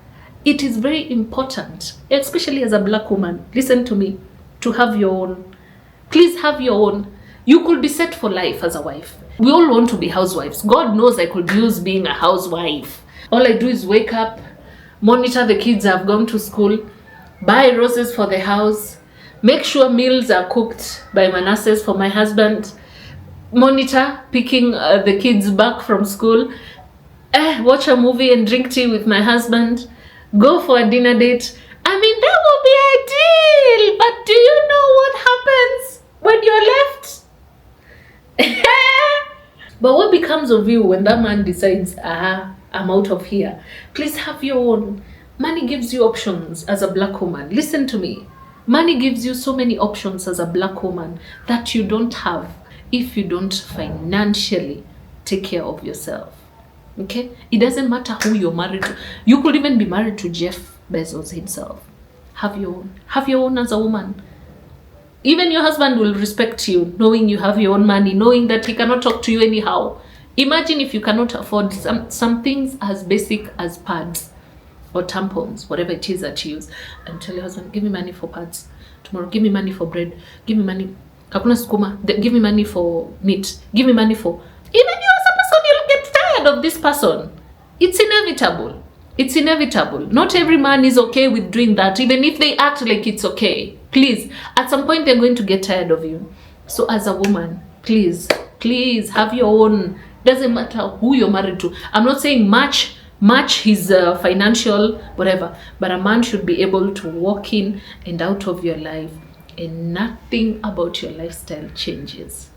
It is very important, especially as a black woman, listen to me, to have your own. Please have your own. You could be set for life as a wife. We all want to be housewives. God knows I could use being a housewife. All I do is wake up, monitor the kids have gone to school, buy roses for the house, make sure meals are cooked by Manasses for my husband, monitor picking the kids back from school, watch a movie and drink tea with my husband, go for a dinner date. I mean, that would be ideal. But do you know what happens when you're left? But what becomes of you when that man decides, I'm out of here? Please have your own. Money gives you options as a black woman. Listen to me. Money gives you so many options as a black woman that you don't have if you don't financially take care of yourself. Okay? It doesn't matter who you're married to. You could even be married to Jeff Bezos himself. Have your own. Have your own as a woman. Even your husband will respect you, knowing you have your own money, knowing that he cannot talk to you anyhow. Imagine if you cannot afford some things as basic as pads or tampons, whatever it is that you use, and tell your husband, give me money for pads. Tomorrow, give me money for bread. Give me money. Hakuna sukuma. Give me money for meat. Give me money for... Even you as a person, you'll get tired of this person. It's inevitable. It's inevitable. Not every man is okay with doing that, even if they act like it's okay. Please, at some point they're going to get tired of you. So as a woman, please have your own. Doesn't matter who you're married to. I'm not saying match his financial whatever, but a man should be able to walk in and out of your life and nothing about your lifestyle changes.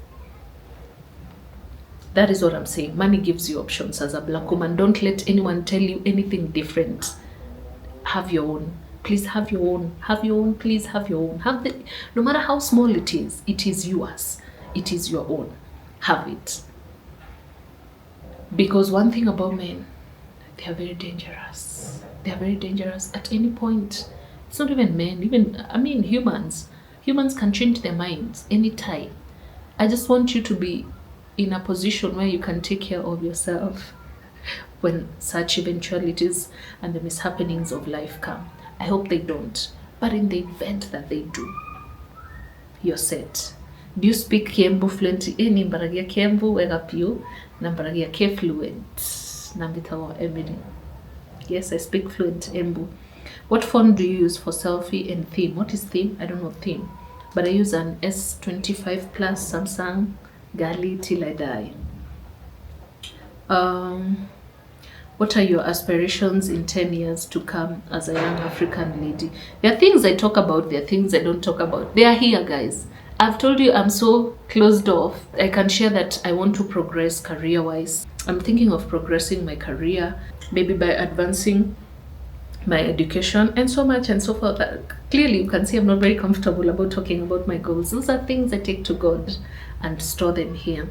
That is what I'm saying. Money gives you options as a black woman. Don't let anyone tell you anything different. Have your own. Please have your own. Have your own. Please have your own. No matter how small it is yours. It is your own. Have it. Because one thing about men, they are very dangerous. They are very dangerous at any point. It's not even men, humans. Humans can change their minds anytime. I just want you to be in a position where you can take care of yourself when such eventualities and the mishappenings of life come. I hope they don't. But in the event that they do, you're set. Do you speak Kiembu fluently? Ni mbaragia Kiembu wega piu na mbaragia ke fluent. Nambitawa Emily. Yes, I speak fluent Embu. What phone do you use for selfie and theme? What is theme? I don't know theme. But I use an S25 Plus Samsung Gali till I die. What are your aspirations in 10 years to come as a young African lady? There are things I talk about, there are things I don't talk about. They are here, guys. I've told you I'm so closed off. I can share that I want to progress career-wise. I'm thinking of progressing my career, maybe by advancing my education and so much and so forth. Clearly, you can see I'm not very comfortable about talking about my goals. Those are things I take to God and store them here.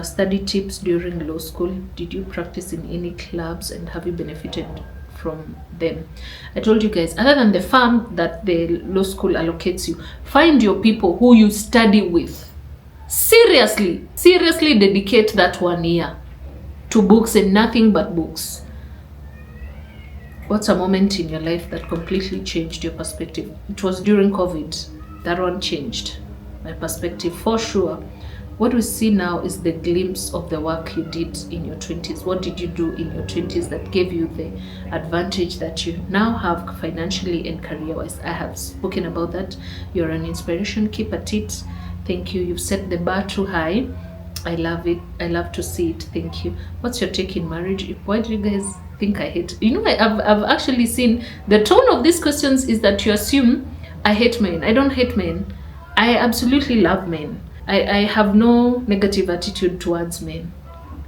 Study tips during law school. Did you practice in any clubs and have you benefited from them? I told you guys, other than the farm that the law school allocates you, find your people who you study with. Seriously dedicate that 1 year. to books and nothing but books. What's a moment in your life that completely changed your perspective? It was during COVID. That one changed my perspective for sure. What we see now is the glimpse of the work you did in your 20s. What did you do in your 20s that gave you the advantage that you now have financially and career-wise? I have spoken about that. You're an inspiration. Keep at it. Thank you. You've set the bar too high. I love it. I love to see it. Thank you. What's your take in marriage? Why do you guys think I hate? I've actually seen the tone of these questions is that you assume I hate men. I don't hate men. I absolutely love men. I have no negative attitude towards men.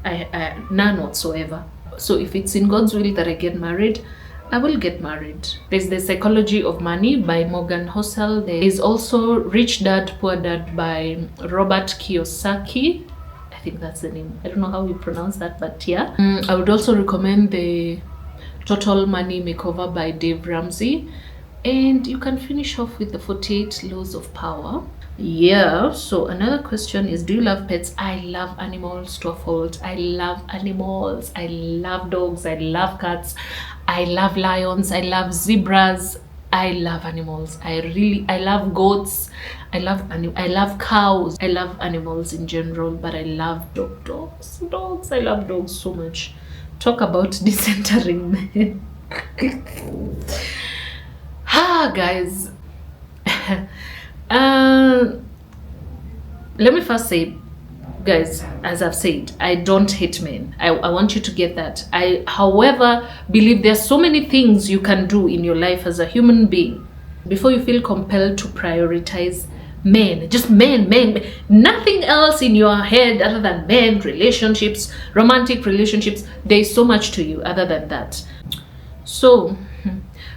I none whatsoever. So if it's in God's will that I get married, I will get married. There's The Psychology of Money by Morgan Housel. There is also Rich Dad, Poor Dad by Robert Kiyosaki. I think that's the name. I don't know how you pronounce that, but yeah. I would also recommend the Total Money Makeover by Dave Ramsey. And you can finish off with the 48 Laws of Power. Yeah, so another question is, do you love pets? I love animals to a fault. I love animals. I love dogs. I love cats. I love lions. I love zebras. I love animals. I love goats. I love cows. I love animals in general, but I love dogs. I love dogs so much. Talk about decentering men. Guys. Let me first say, guys, as I've said, I don't hate men. I want you to get that. I, however, believe there's so many things you can do in your life as a human being before you feel compelled to prioritize men. Just men. Nothing else in your head other than men, relationships, romantic relationships. There's so much to you other than that. So,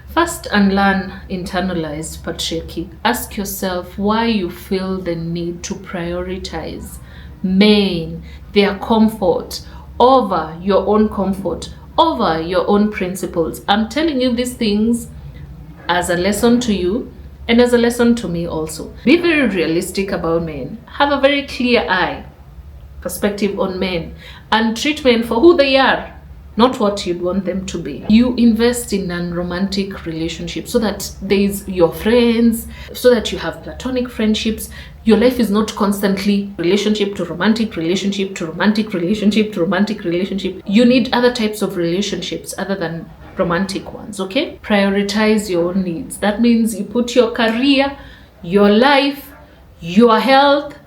first unlearn internalized patriarchy. Ask yourself why you feel the need to prioritize men, their comfort, over your own comfort, over your own principles. I'm telling you these things as a lesson to you and as a lesson to me also. Be very realistic about men. Have a very clear eye perspective on men and treat men for who they are, not what you'd want them to be. You invest in non-romantic relationships so that there's your friends, so that you have platonic friendships. Your life is not constantly relationship to romantic relationship to romantic relationship to romantic relationship. You need other types of relationships other than romantic ones, okay? Prioritize your own needs. That means you put your career, your life, your health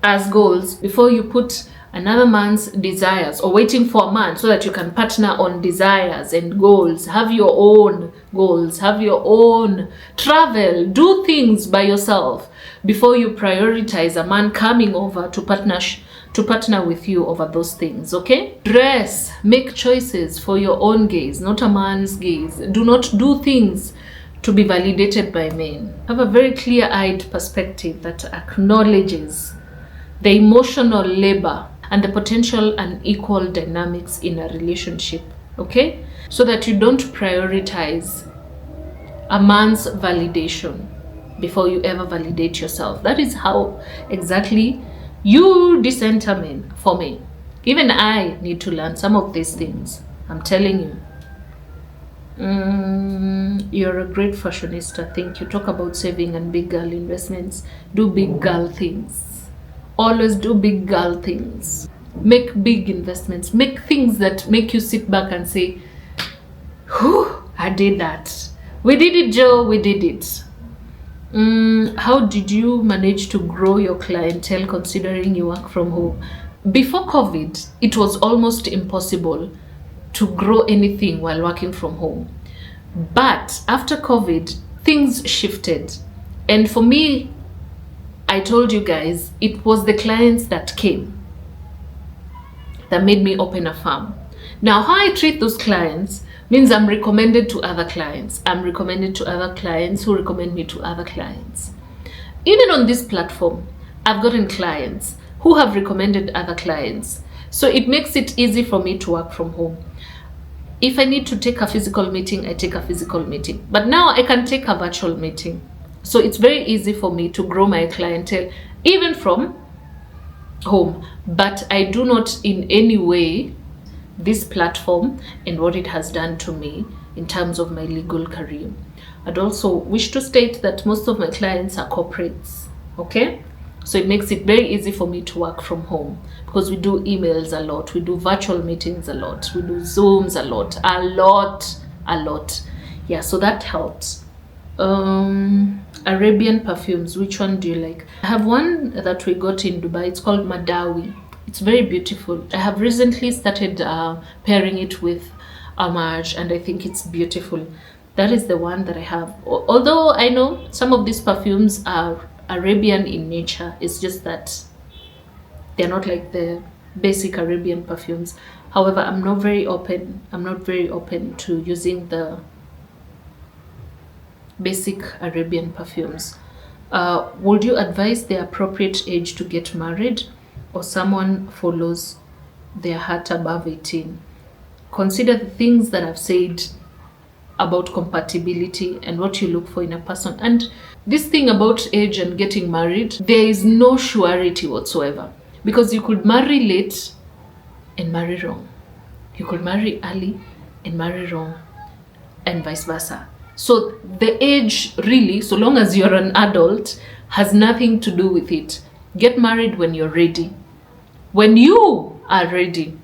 as goals before you put another man's desires or waiting for a man so that you can partner on desires and goals. Have your own goals, have your own travel, do things by yourself before you prioritize a man coming over to partner with you over those things, okay? Dress, make choices for your own gaze, not a man's gaze. Do not do things to be validated by men. Have a very clear-eyed perspective that acknowledges the emotional labor and the potential unequal dynamics in a relationship, okay? So that you don't prioritize a man's validation before you ever validate yourself. That is how exactly you decenter men for me. Even I need to learn some of these things. I'm telling you. You're a great fashionista. Thank you. Talk about saving and big girl investments. Do big girl things. Always do big girl things. Make big investments. Make things that make you sit back and say, whew, I did that. We did it, Joe. We did it. How did you manage to grow your clientele considering you work from home? Before COVID, it was almost impossible to grow anything while working from home. But after COVID, things shifted. And for me, I told you guys, it was the clients that came that made me open a farm. Now, how I treat those clients means I'm recommended to other clients. I'm recommended to other clients who recommend me to other clients. Even on this platform, I've gotten clients who have recommended other clients. So it makes it easy for me to work from home. If I need to take a physical meeting, I take a physical meeting. But now I can take a virtual meeting. So it's very easy for me to grow my clientele, even from home. But I do not in any way this platform and what it has done to me in terms of my legal career. I'd also wish to state that most of my clients are corporates, okay? So it makes it very easy for me to work from home because we do emails a lot, we do virtual meetings a lot, we do Zooms a lot. Yeah, so that helps. Arabian perfumes, which one do you like? I have one that we got in Dubai. It's called Madawi. It's very beautiful. I have recently started pairing it with Amage, and I think it's beautiful. That is the one that I have. Although I know some of these perfumes are Arabian in nature, it's just that they're not like the basic Arabian perfumes. However, I'm not very open to using the basic Arabian perfumes. Would you advise the appropriate age to get married, or someone follows their heart above 18? Consider the things that I've said about compatibility and what you look for in a person. And this thing about age and getting married, there is no surety whatsoever, because you could marry late and marry wrong. You could marry early and marry wrong, and vice versa. So the age, really, so long as you're an adult, has nothing to do with it. Get married when you're ready. When you are ready.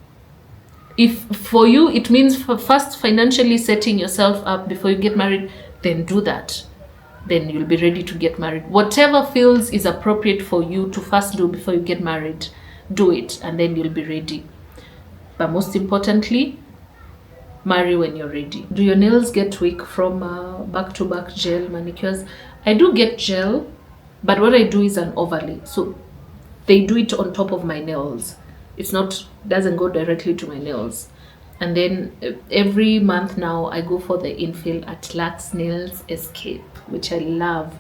If for you it means first financially setting yourself up before you get married, then do that. Then you'll be ready to get married. Whatever feels is appropriate for you to first do before you get married, do it, and then you'll be ready. But most importantly, marry when you're ready. Do your nails get weak from back-to-back gel manicures? I do get gel, but what I do is an overlay. So they do it on top of my nails. It's not, doesn't go directly to my nails. And then every month now I go for the infill at Lux Nails Escape, which I love.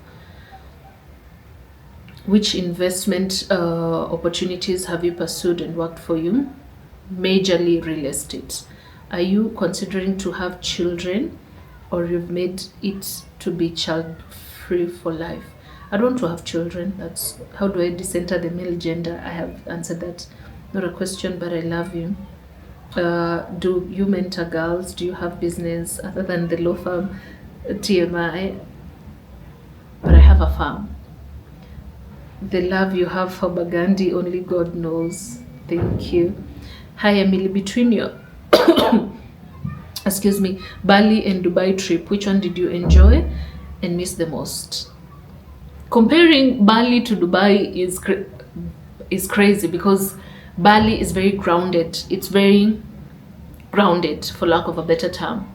Which investment opportunities have you pursued and worked for you? Majorly real estate. Are you considering to have children, or you've made it to be child free for life? I don't want to have children. That's how do I decenter the male gender? I have answered that. Not a question, but I love you. Do you mentor girls? Do you have business other than the law firm TMI? But I have a farm. The love you have for Burgundy, only God knows. Thank you. Hi, Emily. Between your excuse me, Bali and Dubai trip, which one did you enjoy and miss the most? Comparing Bali to Dubai is crazy, because Bali is very grounded. It's very grounded, for lack of a better term.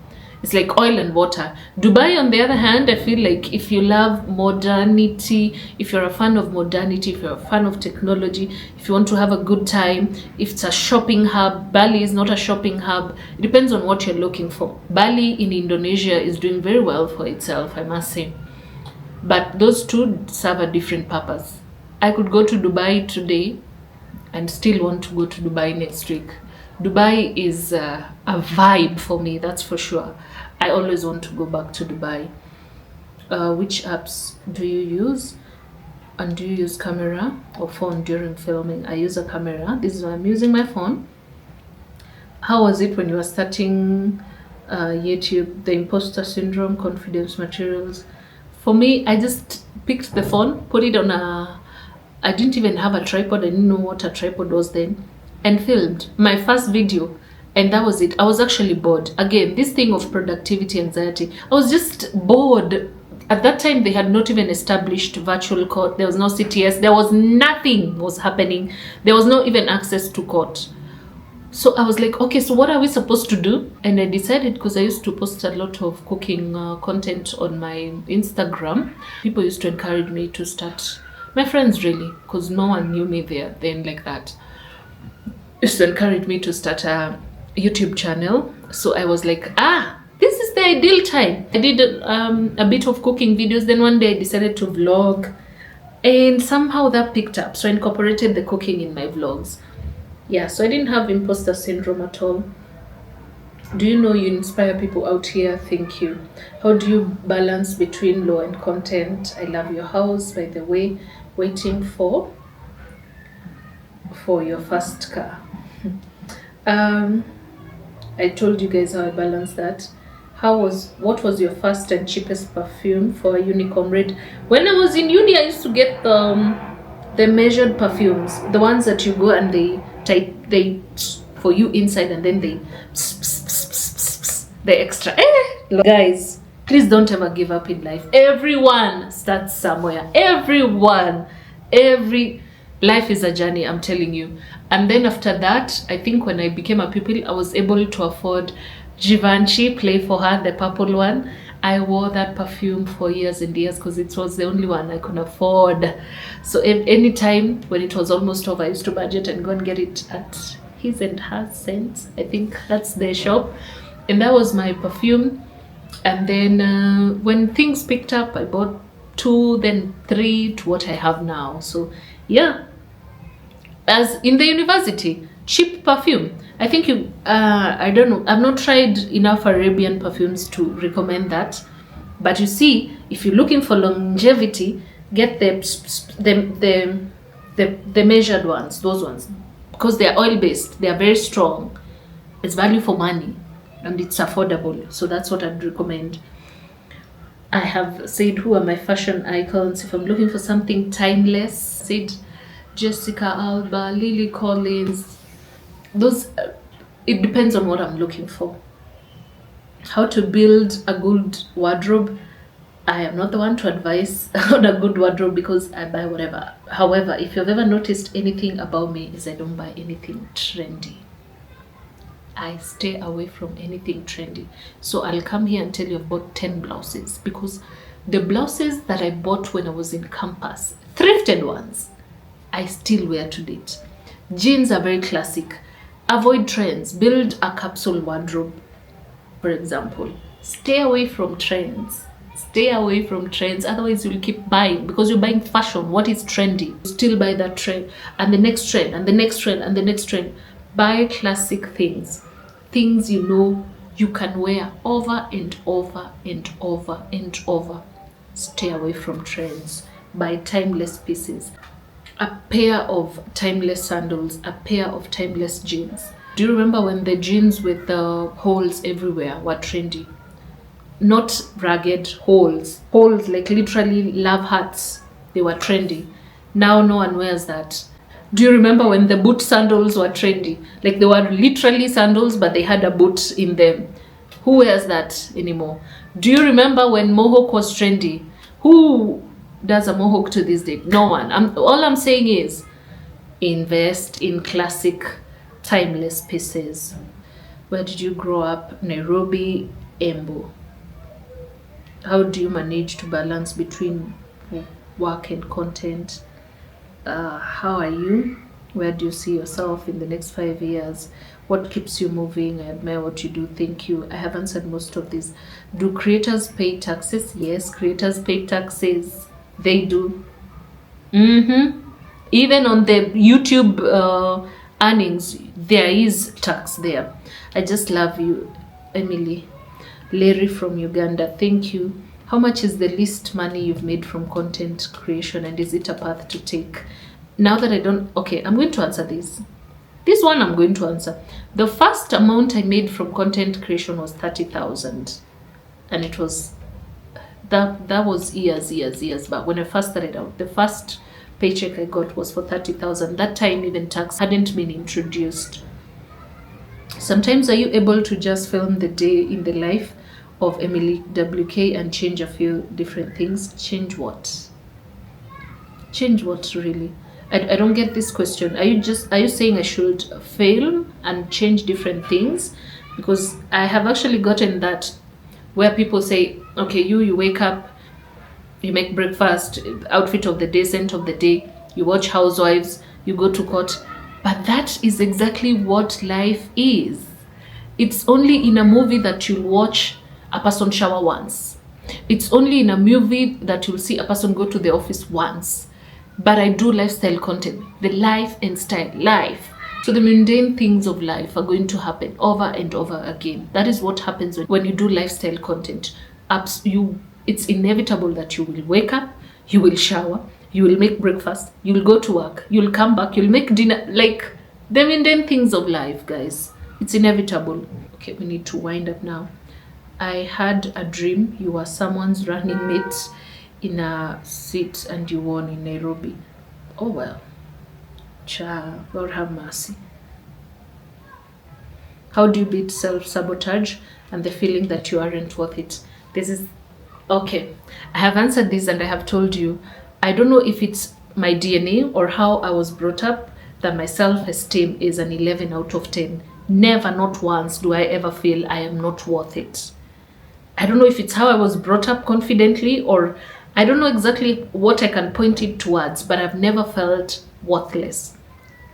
It's like oil and water. Dubai, on the other hand, I feel like if you love modernity, if you're a fan of modernity, if you're a fan of technology, if you want to have a good time, if it's a shopping hub, Bali is not a shopping hub. It depends on what you're looking for. Bali in Indonesia is doing very well for itself, I must say. But those two serve a different purpose. I could go to Dubai today and still want to go to Dubai next week. Dubai is a vibe for me, that's for sure. I always want to go back to Dubai. Which apps do you use? And do you use camera or phone during filming? I use a camera. This is why I'm using my phone. How was it when you were starting YouTube? The imposter syndrome, confidence materials. For me, I just picked the phone, put it on I didn't even have a tripod. I didn't know what a tripod was then, and filmed my first video, and that was it. I was actually bored. Again, this thing of productivity anxiety. I was just bored. At that time, they had not even established virtual court. There was no CTS. There was nothing was happening. There was no even access to court. So I was like, okay, so what are we supposed to do? And I decided, because I used to post a lot of cooking content on my Instagram, people used to encourage me to start, my friends really, because no one knew me there then like that, used to encourage me to start a YouTube channel. So I was like, this is the ideal time. I did a bit of cooking videos. Then one day I decided to vlog, and somehow that picked up. So I incorporated the cooking in my vlogs. Yeah, so I didn't have imposter syndrome at all. Do you know you inspire people out here? Thank you. How do you balance between law and content? I love your house, by the way. Waiting for for your first car? I told you guys how I balanced that. What was your first and cheapest perfume for a uni comrade? When I was in uni, I used to get the measured perfumes, the ones that you go and they for you inside, and then they the extra. Guys, please don't ever give up in life. Everyone starts somewhere. Every life is a journey, I'm telling you. And then after that, I think when I became a pupil, I was able to afford Givenchy Play for Her, the purple one. I wore that perfume for years and years because it was the only one I could afford. So any time when it was almost over, I used to budget and go and get it at His and Her Scents. I think that's their shop. And that was my perfume. And then when things picked up, I bought 2, then 3 to what I have now. So yeah, as in the university, cheap perfume. I think I don't know, I've not tried enough Arabian perfumes to recommend that. But you see, if you're looking for longevity, get the measured ones, those ones, because they're oil-based, they are very strong. It's value for money and it's affordable. So that's what I'd recommend. I have said who are my fashion icons. If I'm looking for something timeless, said Jessica Alba, Lily Collins. Those, it depends on what I'm looking for. How to build a good wardrobe. I am not the one to advise on a good wardrobe because I buy whatever. However, if you've ever noticed anything about me, is I don't buy anything trendy. I stay away from anything trendy. So I'll come here and tell you I've bought 10 blouses because the blouses that I bought when I was in campus, thrifted ones, I still wear to date. Jeans are very classic. Avoid trends. Build a capsule wardrobe, for example. Stay away from trends. Stay away from trends. Otherwise, you'll keep buying because you're buying fashion. What is trendy? You still buy that trend and the next trend and the next trend and the next trend. Buy classic things. Things you know you can wear over and over and over and over. Stay away from trends. Buy timeless pieces. A pair of timeless sandals, a pair of timeless jeans. Do you remember when the jeans with the holes everywhere were trendy? Not ragged holes. Holes like literally love hearts. They were trendy. Now no one wears that. Do you remember when the boot sandals were trendy? Like they were literally sandals, but they had a boot in them. Who wears that anymore? Do you remember when mohawk was trendy? Who does a mohawk to this day? No one. All I'm saying is invest in classic, timeless pieces. Where did you grow up? Nairobi, Embu. How do you manage to balance between work and content? How are you? Where do you see yourself in the next 5 years? What keeps you moving? I admire what you do. Thank you. I have answered most of these. Do creators pay taxes? Yes, creators pay taxes. They do. Even on the YouTube earnings, there is tax there. I just love you, Emily. Larry from Uganda, thank you. How much is the least money you've made from content creation, and is it a path to take? Now that I don't, okay, I'm going to answer this. This one I'm going to answer. The first amount I made from content creation was 30,000, and it was that was years back when I first started out. The first paycheck I got was for 30,000. That time even tax hadn't been introduced. Sometimes are you able to just film the day in the life of Emily WK and change a few different things? Change what? Change what, really? I don't get this question. Are you saying I should film and change different things? Because I have actually gotten that where people say, okay, you wake up, you make breakfast, outfit of the day, scent of the day, you watch Housewives, you go to court. But that is exactly what life is. It's only in a movie that you'll watch a person shower once. It's only in a movie that you'll see a person go to the office once. But I do lifestyle content, the life and style, life. So the mundane things of life are going to happen over and over again. That is what happens when you do lifestyle content. It's inevitable that you will wake up, you will shower, You will make breakfast, you'll go to work, you'll come back, you'll make dinner. Like the mundane things of life, guys. It's inevitable. Okay, we need to wind up now. I had a dream you were someone's running mate in a seat and you won in Nairobi. Oh well. Lord have mercy. How do you beat self-sabotage and the feeling that you aren't worth it? This is okay. I have answered this and I have told you. I don't know if it's my DNA or how I was brought up that my self-esteem is an 11 out of 10. Never, not once, do I ever feel I am not worth it. I don't know if it's how I was brought up confidently, or I don't know exactly what I can point it towards, but I've never felt worthless.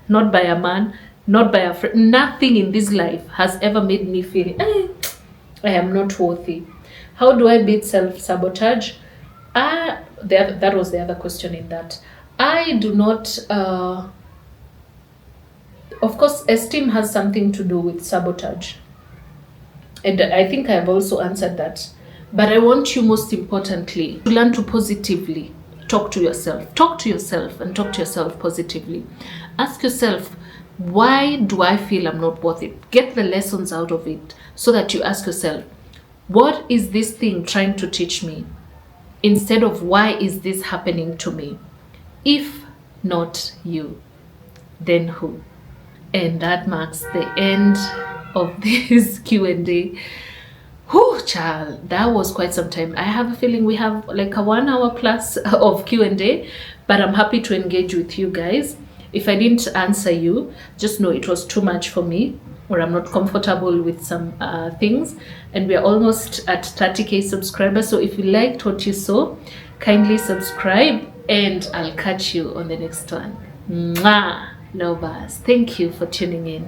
Not by a man, not by a friend. Nothing in this life has ever made me feel, I am not worthy. How do I beat self-sabotage? That was the other question in that. I do not... of course, esteem has something to do with sabotage. And I think I have also answered that. But I want you, most importantly, to learn to positively talk to yourself. Talk to yourself and talk to yourself positively. Ask yourself, why do I feel I'm not worth it? Get the lessons out of it so that you ask yourself, what is this thing trying to teach me? Instead of why is this happening to me? If not you, then who? And that marks the end of this Q&A. Whew, child, that was quite some time. I have a feeling we have like a 1 hour plus of Q&A, but I'm happy to engage with you guys. If I didn't answer you, just know it was too much for me, or I'm not comfortable with some things. And we are almost at 30k subscribers. So if you liked what you saw, kindly subscribe, and I'll catch you on the next one. Mwah! Lovers, thank you for tuning in.